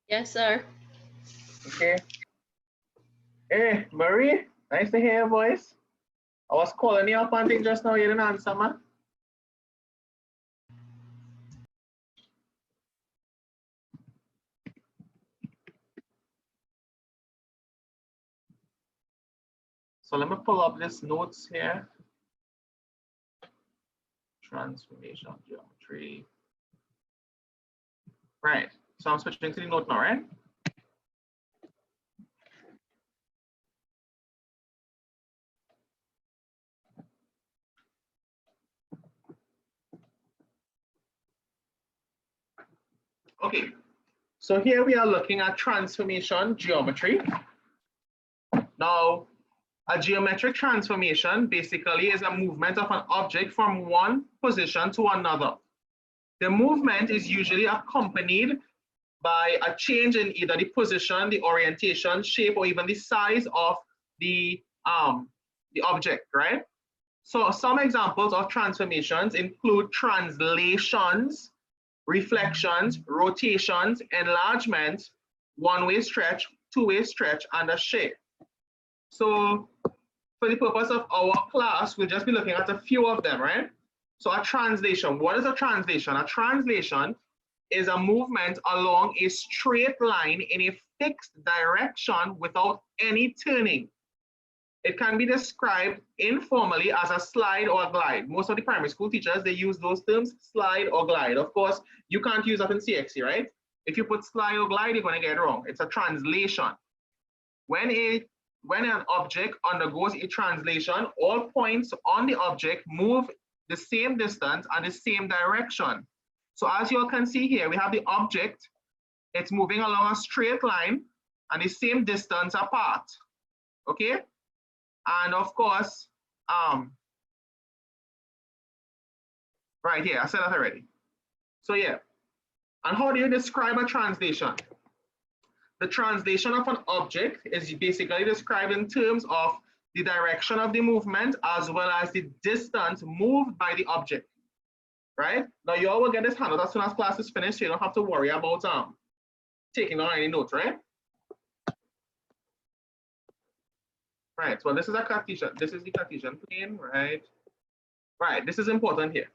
Yes, sir. Okay. Hey, Marie, nice to hear your voice. I was calling you up on thing just now, you didn't answer, man. So let me pull up this notes here. Transformation of geometry. Right, so I'm switching to the note now, right? Okay, so here we are looking at transformation geometry. Now, a geometric transformation basically is a movement of an object from one position to another. The movement is usually accompanied by a change in either the position, the orientation, shape, or even the size of the object, right? So some examples of transformations include translations, reflections, rotations, enlargements, one-way stretch, two-way stretch, and a shape. So for the purpose of our class, we'll just be looking at a few of them, right? So a translation, what is a translation? A translation is a movement along a straight line in a fixed direction without any turning. it can be described informally as a slide or a glide. Most of the primary school teachers, they use those terms, slide or glide. Of course, you can't use that in CXC, right? If you put slide or glide, you're going to get it wrong. It's a translation. When an object undergoes a translation, all points on the object move the same distance and the same direction. So as you all can see here, we have the object, it's moving along a straight line and the same distance apart, okay? And of course, right here, I said that already. So yeah, and how do you describe a translation? The translation of an object is basically described in terms of the direction of the movement as well as the distance moved by the object, right? Now you all will get this handout as soon as class is finished, so you don't have to worry about taking down any notes, right? Right, so this is a Cartesian, this is the Cartesian plane, right? Right, this is important here.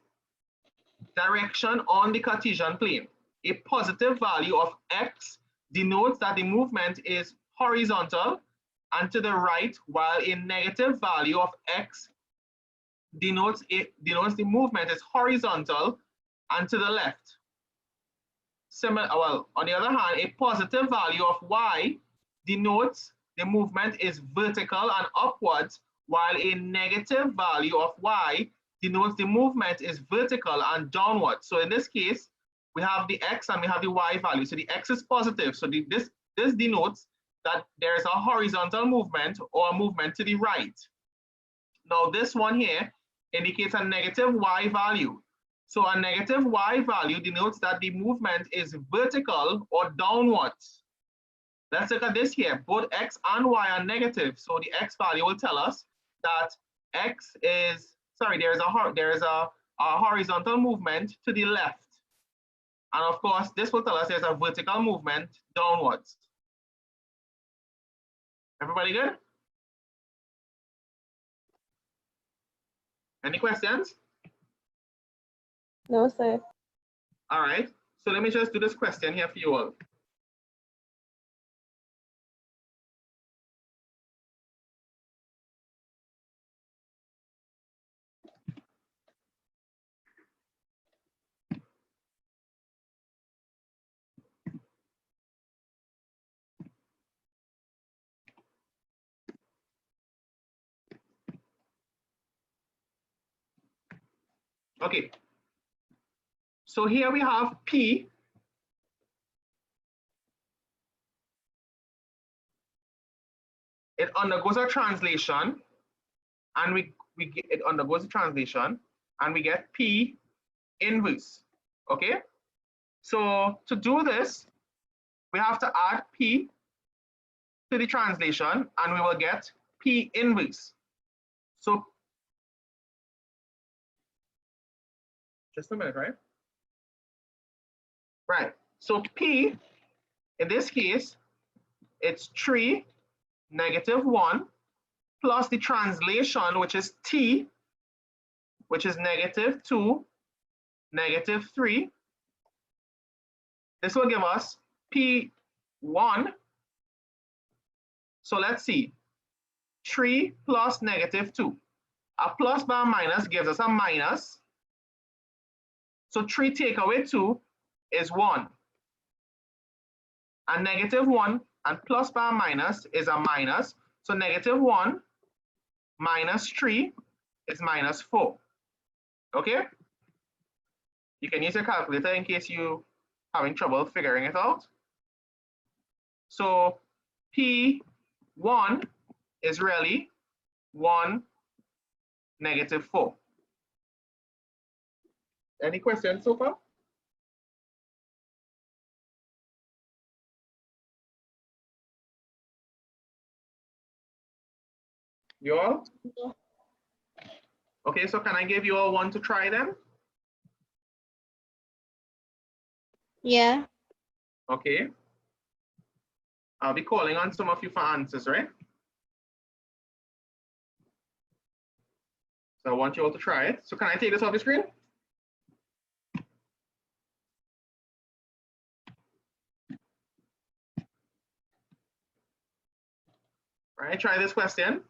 Direction on the Cartesian plane. A positive value of x denotes that the movement is horizontal and to the right, while a negative value of x denotes the movement is horizontal and to the left. Similar, well, on the other hand, a positive value of y denotes the movement is vertical and upwards, while a negative value of y denotes the movement is vertical and downwards. So in this case, we have the x and we have the y value. So the x is positive. So this denotes that there is a horizontal movement or a movement to the right. Now this one here indicates a negative y value. So a negative y value denotes that the movement is vertical or downwards. Let's look at this here. Both x and y are negative. So the x value will tell us that x is, sorry, there is a horizontal movement to the left. And of course, this will tell us there's a vertical movement downwards. Everybody good? Any questions? No, sir. All right. So let me just do this question here for you all. Okay. So here we have P. It undergoes a translation, and it undergoes a translation, and we get P inverse. Okay. So to do this, we have to add P to the translation, and we will get P inverse. So just a minute, right? Right. So P, in this case, it's 3, -1, plus the translation, which is T, which is -2, -3. This will give us P1. So let's see. 3 plus -2. A plus by a minus gives us a minus. So 3 take away 2 is 1. And -1 and plus by a minus is a minus. So -1 minus 3 is -4. Okay? You can use your calculator in case you having trouble figuring it out. So P1 is really 1, -4. Any questions so far? You all? Yeah. Okay, so can I give you all one to try then? Yeah. Okay. I'll be calling on some of you for answers, right? So I want you all to try it. So can I take this off the screen? All right, try this question.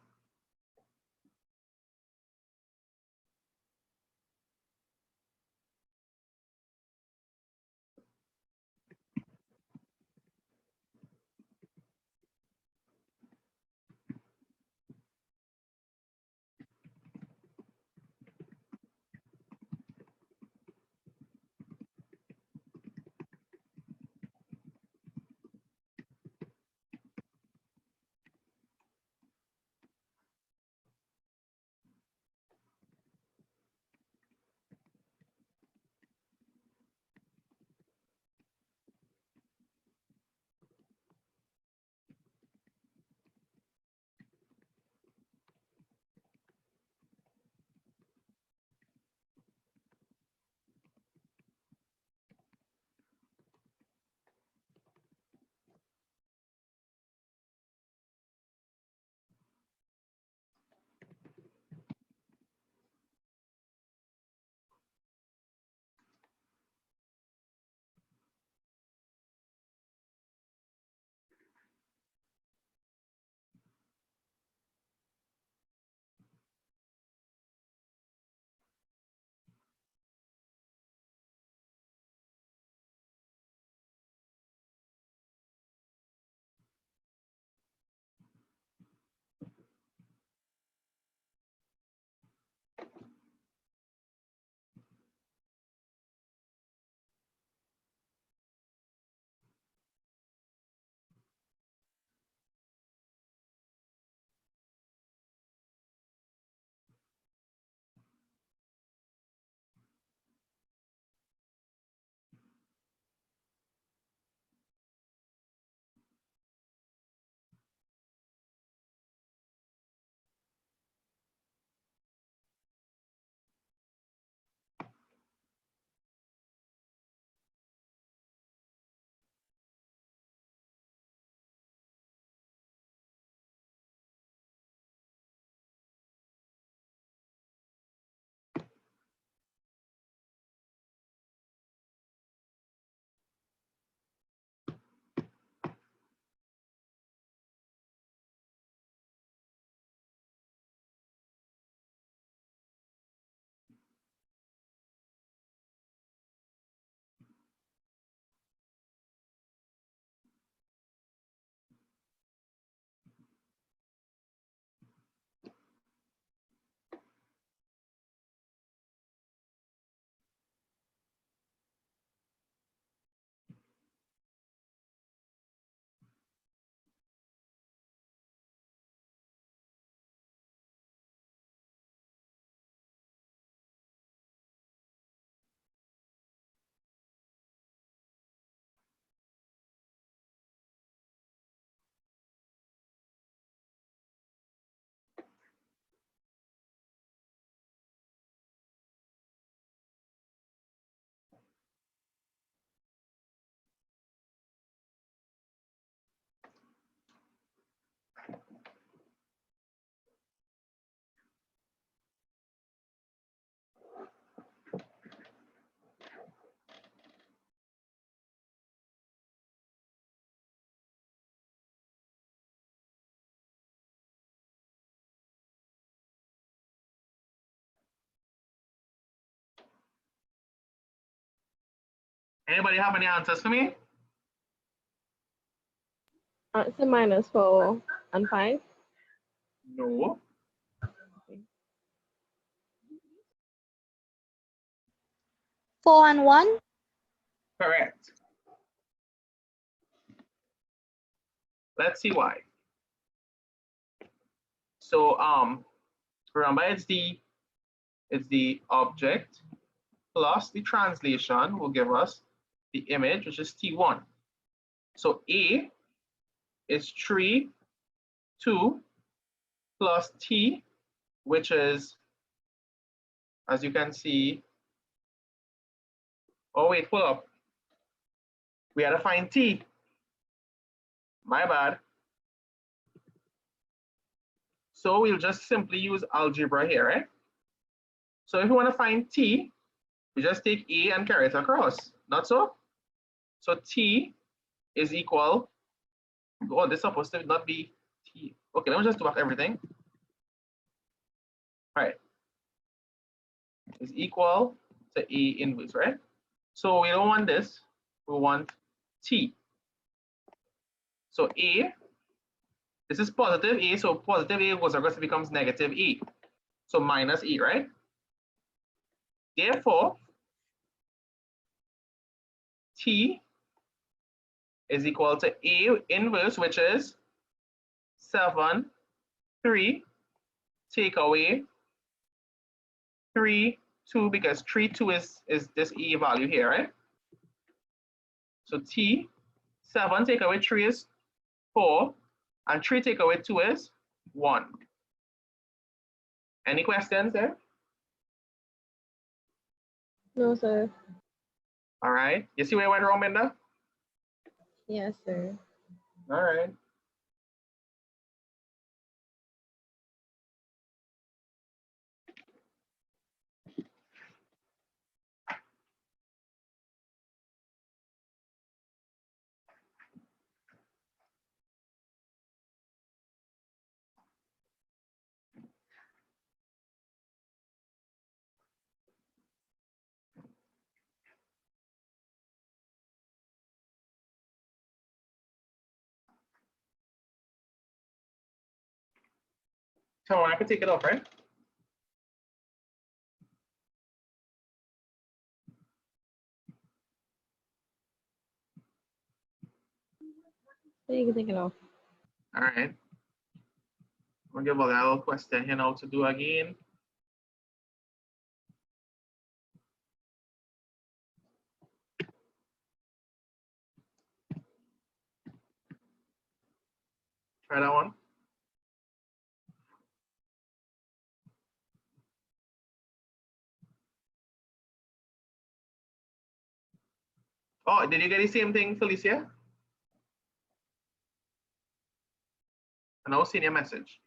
Anybody have any answers for me? Answer -4 and 5. No. 4 and 1. Correct. Let's see why. So remember it's the object plus the translation will give us the image, which is T1. So A is 3, 2 plus T, which is, as you can see, oh wait, pull up. We had to find T. My bad. So we'll just simply use algebra here, right? So if you want to find T, we just take A and carry it across, not so? So T is equal, oh, this is supposed to not be T. Okay, let me just do back everything. All right, is equal to A inverse, right? So we don't want this, we want T. So A, this is positive A, so positive A goes across, it becomes negative A. So minus A, right? Therefore, T is equal to A inverse, which is 7, 3, take away 3, 2, because 3, 2 is this A value here, right? So T, 7 take away 3 is 4, and 3 take away 2 is 1. Any questions there? No, sir. All right. You see where I went wrong, Minda? Yes, sir. All right. So I can take it off, right? So you can take it off. All right. I'm gonna give a little question here now to do again. Try that one. Oh, did you get the same thing, Felicia? I now seen your message.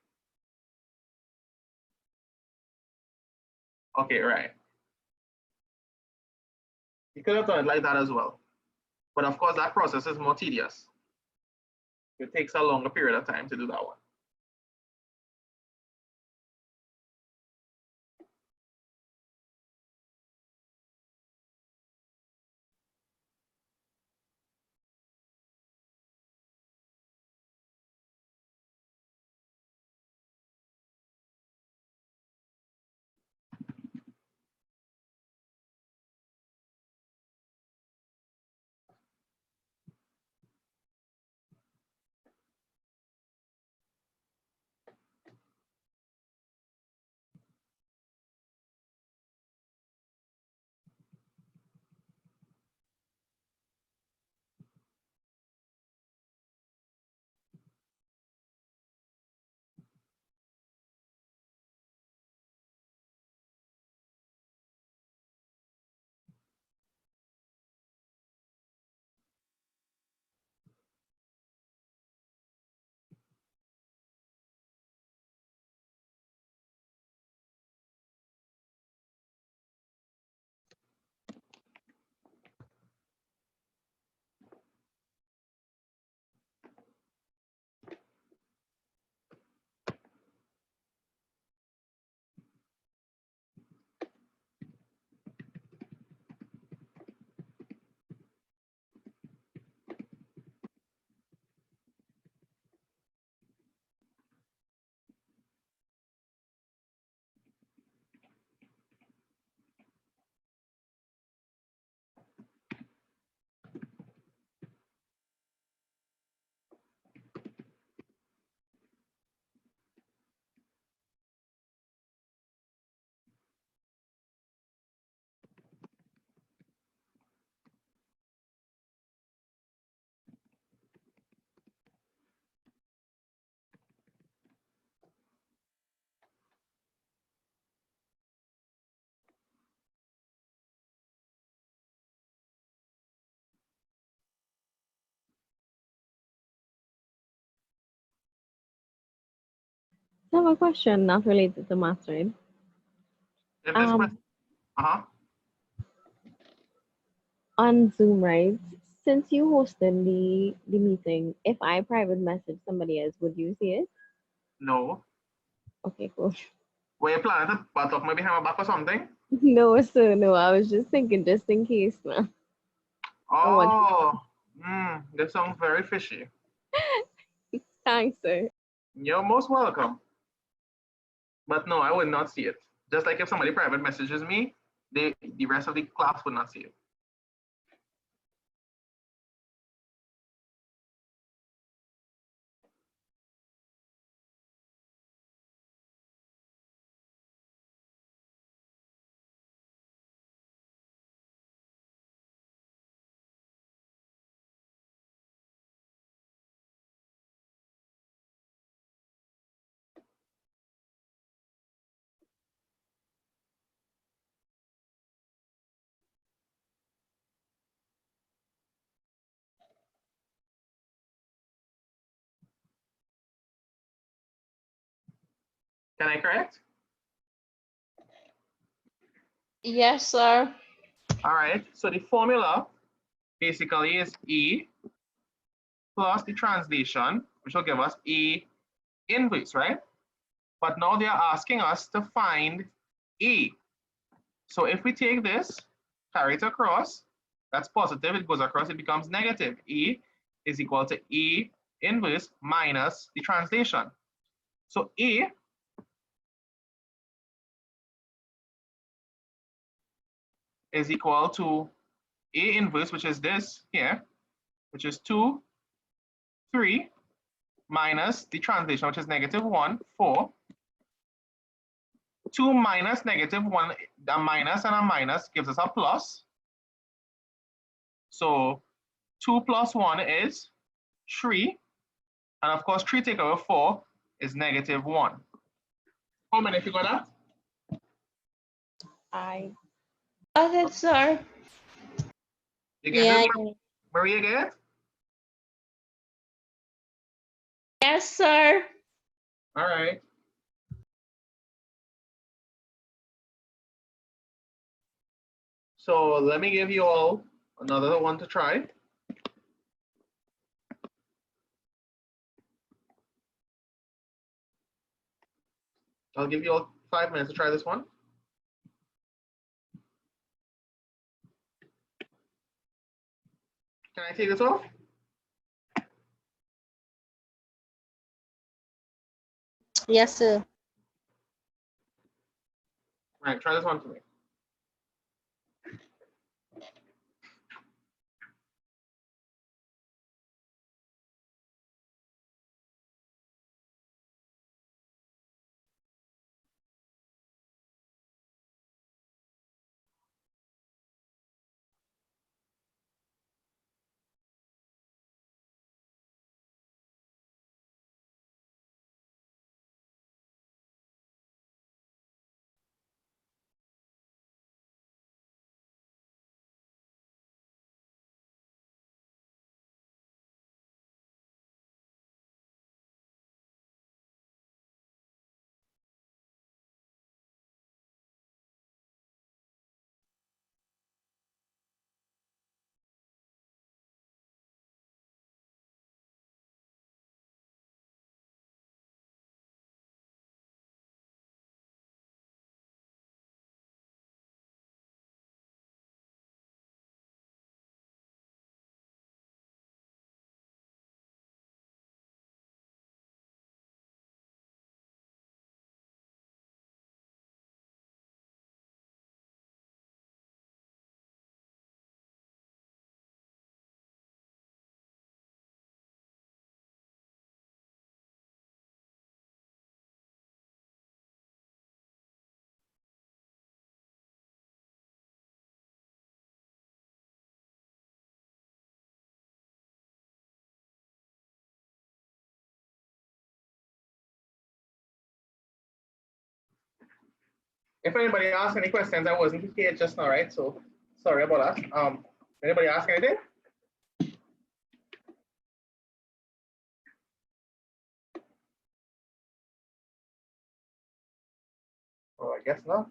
Okay, right. You could have done it like that as well. But of course, that process is more tedious. It takes a longer period of time to do that one. I have a question not related to math, right? If this question, On Zoom, right? Since you hosted the meeting, if I private message somebody else, would you see it? no. Okay, cool. Were you planning to butt off maybe behind my back or something? No, sir, no. I was just thinking, just in case, man. I want. Oh, this sounds very fishy. Thanks, sir. You're most welcome. But no, I would not see it. Just like if somebody private messages me, the rest of the class would not see it. Can I correct? Yes, sir. All right, so the formula basically is E plus the translation, which will give us E inverse, right? But now they're asking us to find E. So if we take this, carry it across, that's positive, it goes across, it becomes negative. E is equal to E inverse minus the translation. So E is equal to A inverse, which is this here, which is 2, 3, minus the translation, which is -1, 4. 2 minus -1, a minus and a minus gives us a plus. So 2 plus 1 is 3. And of course, 3 take away 4 is -1. How many if you got that? I Got it, sir. You get Yeah, it? Maria, get it? Yes, sir. All right. So let me give you all another one to try. I'll give you all 5 minutes to try this one. Can I take this off? yes, sir. All right, try this one for me. If anybody asks any questions, I wasn't here just now, right? So sorry about that. Anybody ask anything? I guess not.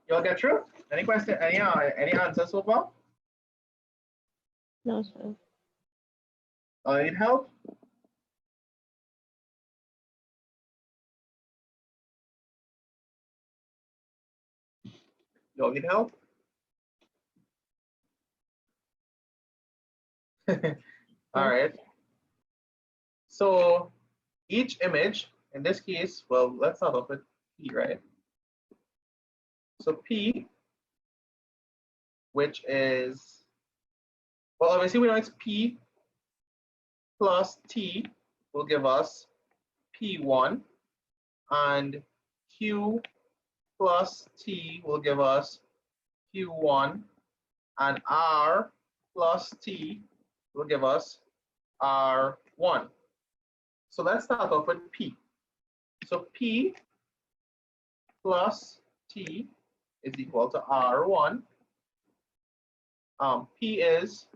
You all get through? Any question? Any answers so far? No, sir. Need help? You all need help? All right. So each image, in this case, well, let's start off with P, right? So P, which is, well, obviously we know it's P plus T will give us P1, and Q plus T will give us Q1, and R plus T will give us R1. So let's start off with P. So P plus T is equal to R1. P is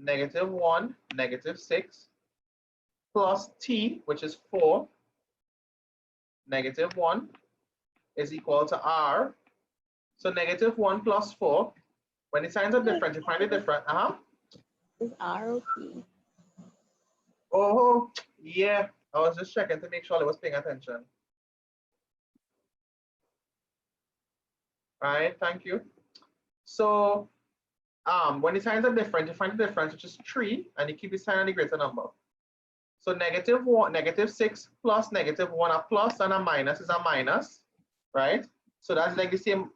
-1, -6, plus T, which is 4, -1, is equal to R. So -1 plus 4, when the signs are different, you find it different. Is R okay? Oh, yeah. I was just checking to make sure I was paying attention. All right, thank you. So when the signs are different, you find the difference, which is 3, and you keep the sign on the greater number. So -1, -6 plus -1, a plus and a minus is a minus, right? So that's like the same.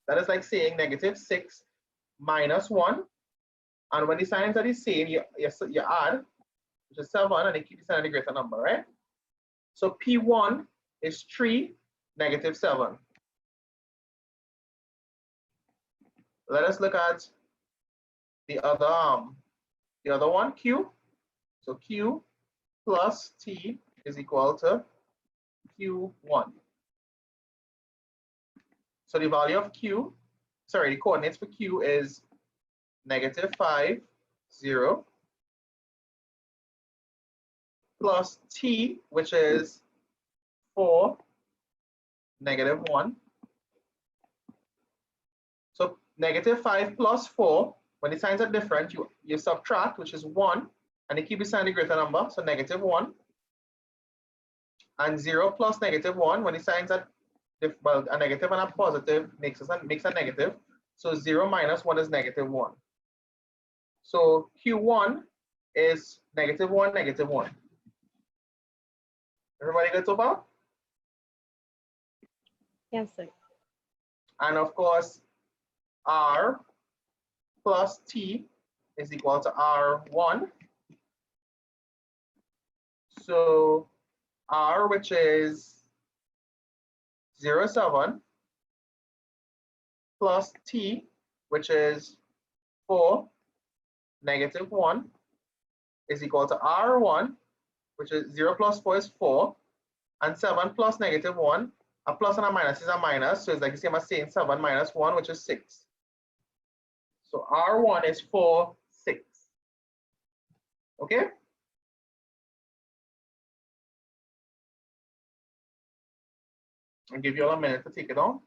That is like saying -6 minus 1. And when the signs are the same, you add, which is 7, and you keep the sign on the greater number, right? So P1 is 3, -7. Let us look at the other one, Q. So Q plus T is equal to Q1. So the value of Q, sorry, the coordinates for Q is -5, 0, plus T, which is 4, -1. So -5 plus 4, when the signs are different, you subtract, which is 1, and you keep the sign the greater number, so -1. And 0 plus -1, when the signs are well, a negative and a positive makes a negative. So 0 minus 1 is -1. So Q1 is -1, -1. Everybody good so far? Yes, sir. And of course, R plus T is equal to R1. So R, which is 0.7, plus T, which is 4, -1, is equal to R1, which is 0 plus 4 is 4, and 7 plus -1, a plus and a minus is a minus, so it's like the same as saying 7 minus 1, which is 6. So R1 is 4, 6. Okay? I'll give you all a minute to take it on.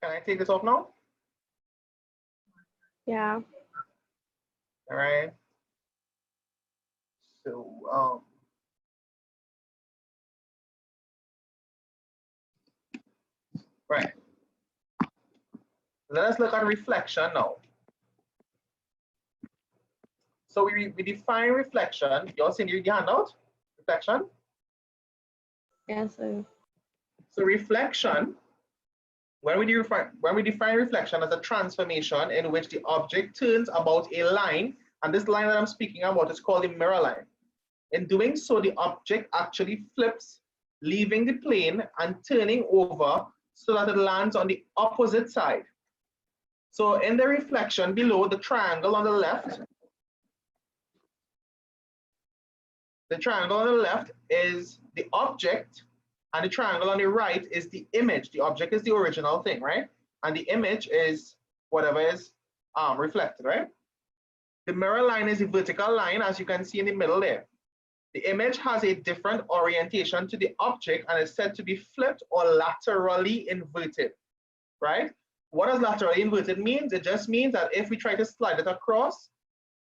Can I take this off now? Yeah. All right. So, right. Let us look at reflection now. So we define reflection. You all seen your handout? Reflection. Yes, sir. So reflection, when we define reflection as a transformation in which the object turns about a line, and this line that I'm speaking about is called the mirror line. In doing so, the object actually flips, leaving the plane and turning over so that it lands on the opposite side. So in the reflection below, the triangle on the left, is the object, and the triangle on the right is the image. The object is the original thing, right? And the image is whatever is reflected, right? The mirror line is a vertical line, as you can see in the middle there. The image has a different orientation to the object and is said to be flipped or laterally inverted, right? What does laterally inverted mean? It just means that if we try to slide it across,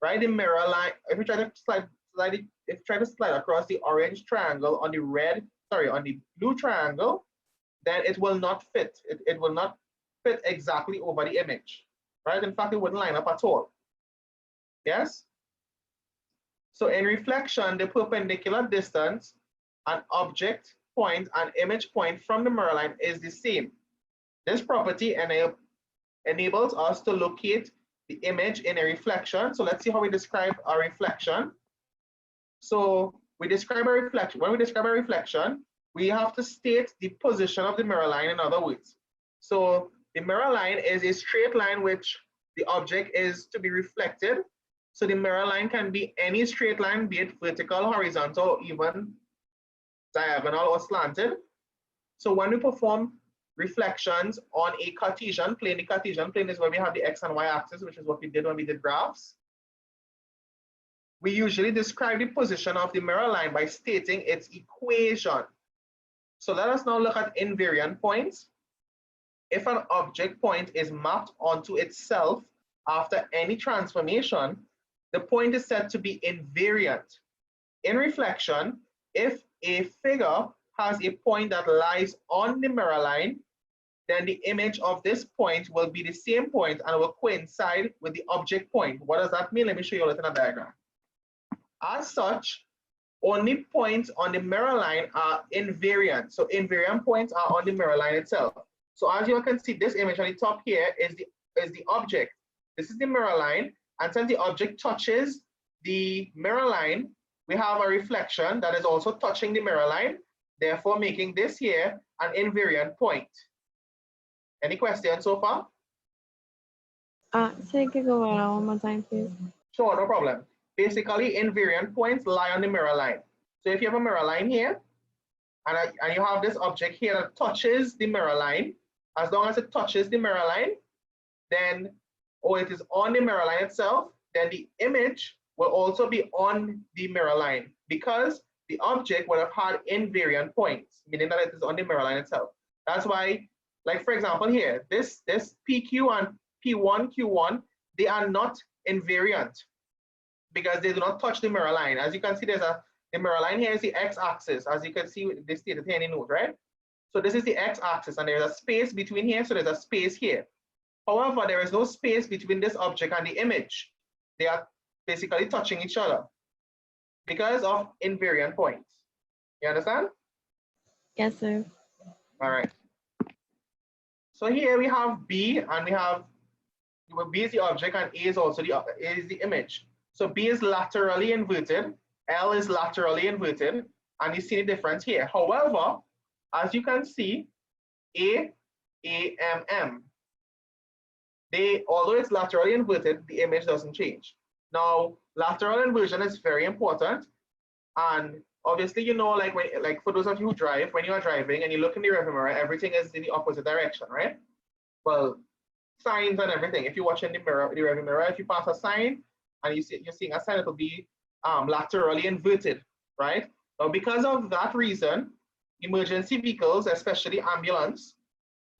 right, the mirror line, if we try to slide across the orange triangle on the blue triangle, then it will not fit. It will not fit exactly over the image, right? In fact, it wouldn't line up at all. Yes? So in reflection, the perpendicular distance an object point and image point from the mirror line is the same. This property enables us to locate the image in a reflection. So let's see how we describe a reflection. So we describe a reflection. When we describe a reflection, we have to state the position of the mirror line in other words. So the mirror line is a straight line which the object is to be reflected. So the mirror line can be any straight line, be it vertical, horizontal, even diagonal or slanted. So when we perform reflections on a Cartesian plane, the Cartesian plane is where we have the X and Y axis, which is what we did when we did graphs. We usually describe the position of the mirror line by stating its equation. So let us now look at invariant points. If an object point is mapped onto itself after any transformation, the point is said to be invariant. In reflection, if a figure has a point that lies on the mirror line, then the image of this point will be the same point and will coincide with the object point. What does that mean? Let me show you all in a diagram. As such, only points on the mirror line are invariant. So invariant points are on the mirror line itself. So as you can see, this image on the top here is the object. This is the mirror line. And since the object touches the mirror line, we have a reflection that is also touching the mirror line, therefore making this here an invariant point. Any questions so far? So you can go over that one more time, please. Sure, no problem. Basically, invariant points lie on the mirror line. So if you have a mirror line here, and you have this object here that touches the mirror line, as long as it touches the mirror line, then, or it is on the mirror line itself, then the image will also be on the mirror line because the object would have had invariant points, meaning that it is on the mirror line itself. That's why, like for example here, this PQ and P1, Q1, they are not invariant because they do not touch the mirror line. As you can see, the mirror line here is the x-axis, as you can see, they stated here in the note, right? So this is the x-axis, and there's a space between here, so there's a space here. However, there is no space between this object and the image. They are basically touching each other because of invariant points. You understand? Yes, sir. All right. So here we have B, and we have B is the object, and A is also the image. So B is laterally inverted, L is laterally inverted, and you see the difference here. However, as you can see, A, M, M. Although it's laterally inverted, the image doesn't change. Now, lateral inversion is very important, and obviously, you know, like for those of you who drive, when you are driving and you look in the rearview mirror, everything is in the opposite direction, right? Well, signs and everything. If you watch in the rearview mirror, if you pass a sign and you're seeing a sign, it will be laterally inverted, right? Now, because of that reason, emergency vehicles, especially ambulance,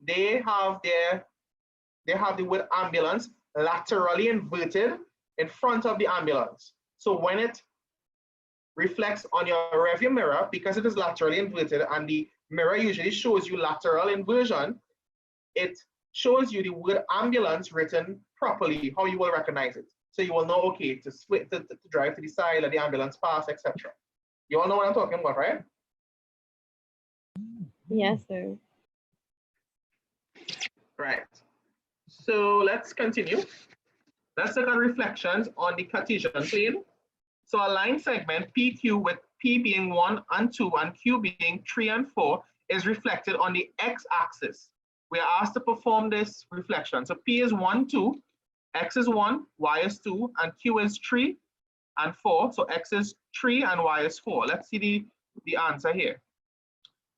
they have their they have the word ambulance laterally inverted in front of the ambulance. So when it reflects on your rearview mirror, because it is laterally inverted and the mirror usually shows you lateral inversion, it shows you the word ambulance written properly, how you will recognize it. So you will know, okay, to switch to drive to the side, let the ambulance pass, etc. You all know what I'm talking about, right? Yes, sir. Right. So let's continue. Let's look at reflections on the Cartesian plane. So a line segment PQ with P being 1 and 2 and Q being 3 and 4 is reflected on the x-axis. We are asked to perform this reflection. So P is 1, 2, X is 1, Y is 2, and Q is 3 and 4. So X is 3 and Y is 4. Let's see the answer here.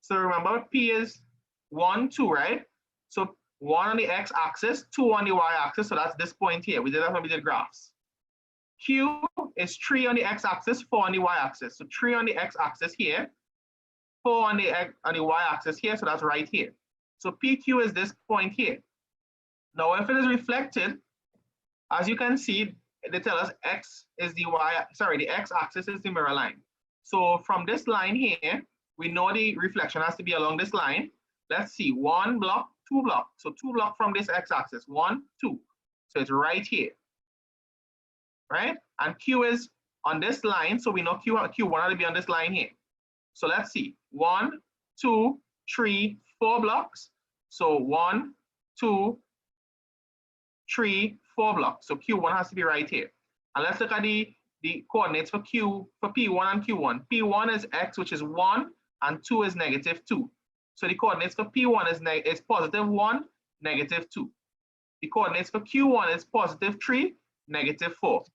So remember, P is 1, 2, right? So 1 on the x-axis, 2 on the y-axis. So that's this point here. We did that when we did graphs. Q is 3 on the x-axis, 4 on the y-axis. So 3 on the x-axis here, 4 on the y-axis here. So that's right here. So PQ is this point here. Now, if it is reflected, as you can see, they tell us X is the the x-axis is the mirror line. So from this line here, we know the reflection has to be along this line. Let's see, 1 block, 2 block. So 2 block from this x-axis, 1, 2. So it's right here, right? And Q is on this line, so we know Q1 has to be on this line here. So let's see, 1, 2, 3, 4 blocks. So 1, 2, 3, 4 blocks. So Q1 has to be right here. And let's look at the coordinates for P1 and Q1. P1 is X, which is 1, and 2 is -2. So the coordinates for P1 is +1, -2. The coordinates for Q1 is +3, -4.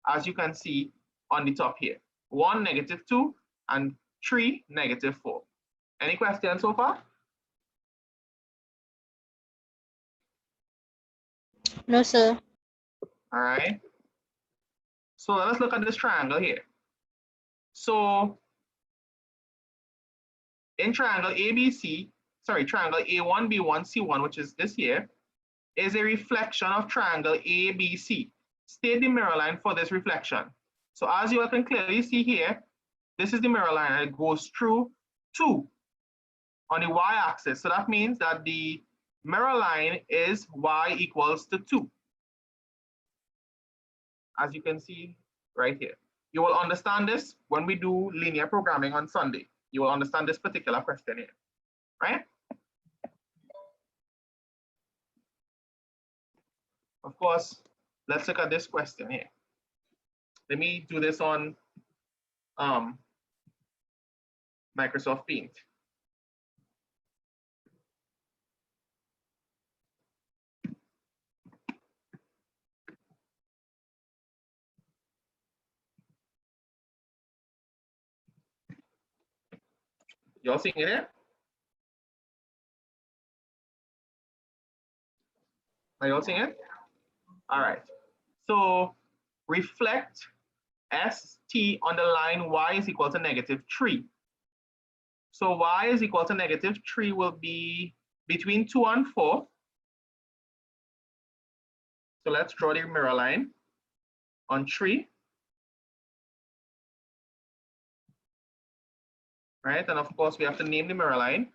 As you can see on the top here. 1, -2, and 3, -4. Any questions so far? No, sir. All right. So let's look at this triangle here. So in triangle ABC, triangle A1, B1, C1, which is this here, is a reflection of triangle ABC. State the mirror line for this reflection. So as you can clearly see here, this is the mirror line and it goes through 2 on the y-axis. So that means that the mirror line is y equals to 2. As you can see right here. You will understand this when we do linear programming on Sunday. You will understand this particular question here, right? Of course, let's look at this question here. Let me do this on Microsoft Paint. You all seeing it here? Are you all seeing it? All right. So reflect ST on the line y is equal to -3. So y is equal to -3 will be between 2 and 4. So let's draw the mirror line on 3. Right, and of course we have to name the mirror line.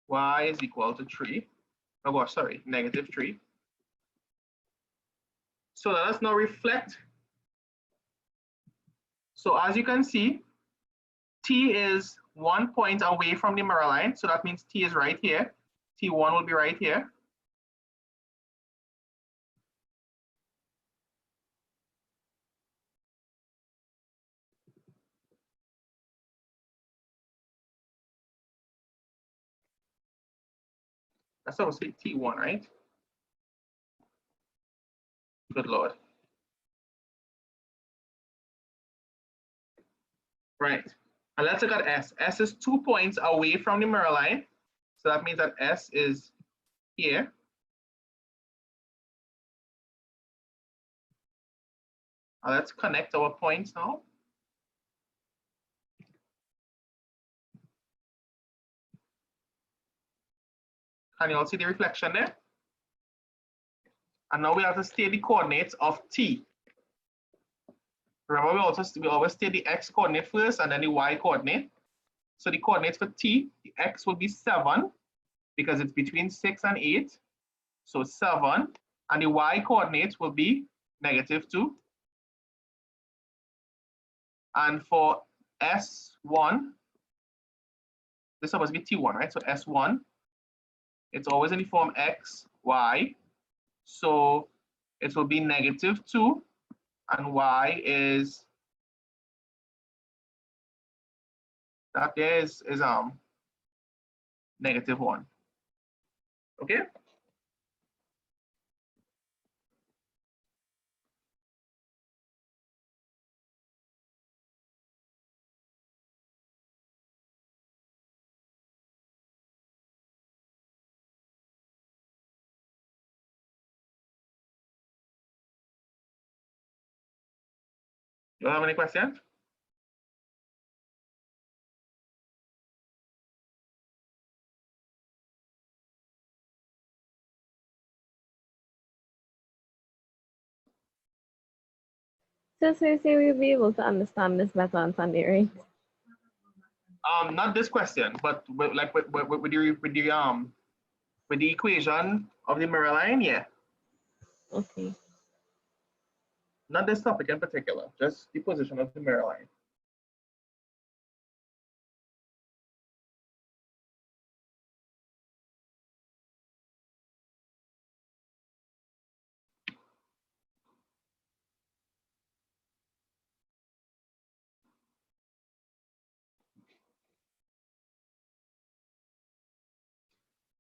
Y is equal to 3. Oh gosh, sorry, -3. So let us now reflect. So as you can see, T is 1 point away from the mirror line. So that means T is right here. T1 will be right here. That's supposed to be T1, right? Good Lord. Right. And let's look at S. S is 2 points away from the mirror line. So that means that S is here. Let's connect our points now. Can you all see the reflection there? And now we have to state the coordinates of t. Remember, we always state the x coordinate first and then the y coordinate. So the coordinates for t, the x will be 7 because it's between 6 and 8. So 7. And the y coordinates will be -2. And for S1, this is supposed to be T1, right? So S1, it's always in the form X, Y. So it will be -2, and Y is, that there is -1. Okay? You have any questions? So you say we'll be able to understand this better on Sunday, right? Not this question, but with the equation of the mirror line, yeah. Okay. Not this topic in particular, just the position of the mirror line.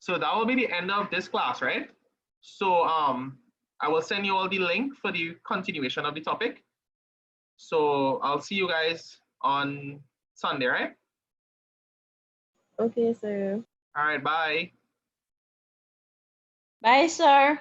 So that will be the end of this class, right? So I will send you all the link for the continuation of the topic. So I'll see you guys on Sunday, right? Okay, sir. All right, bye. Bye, sir.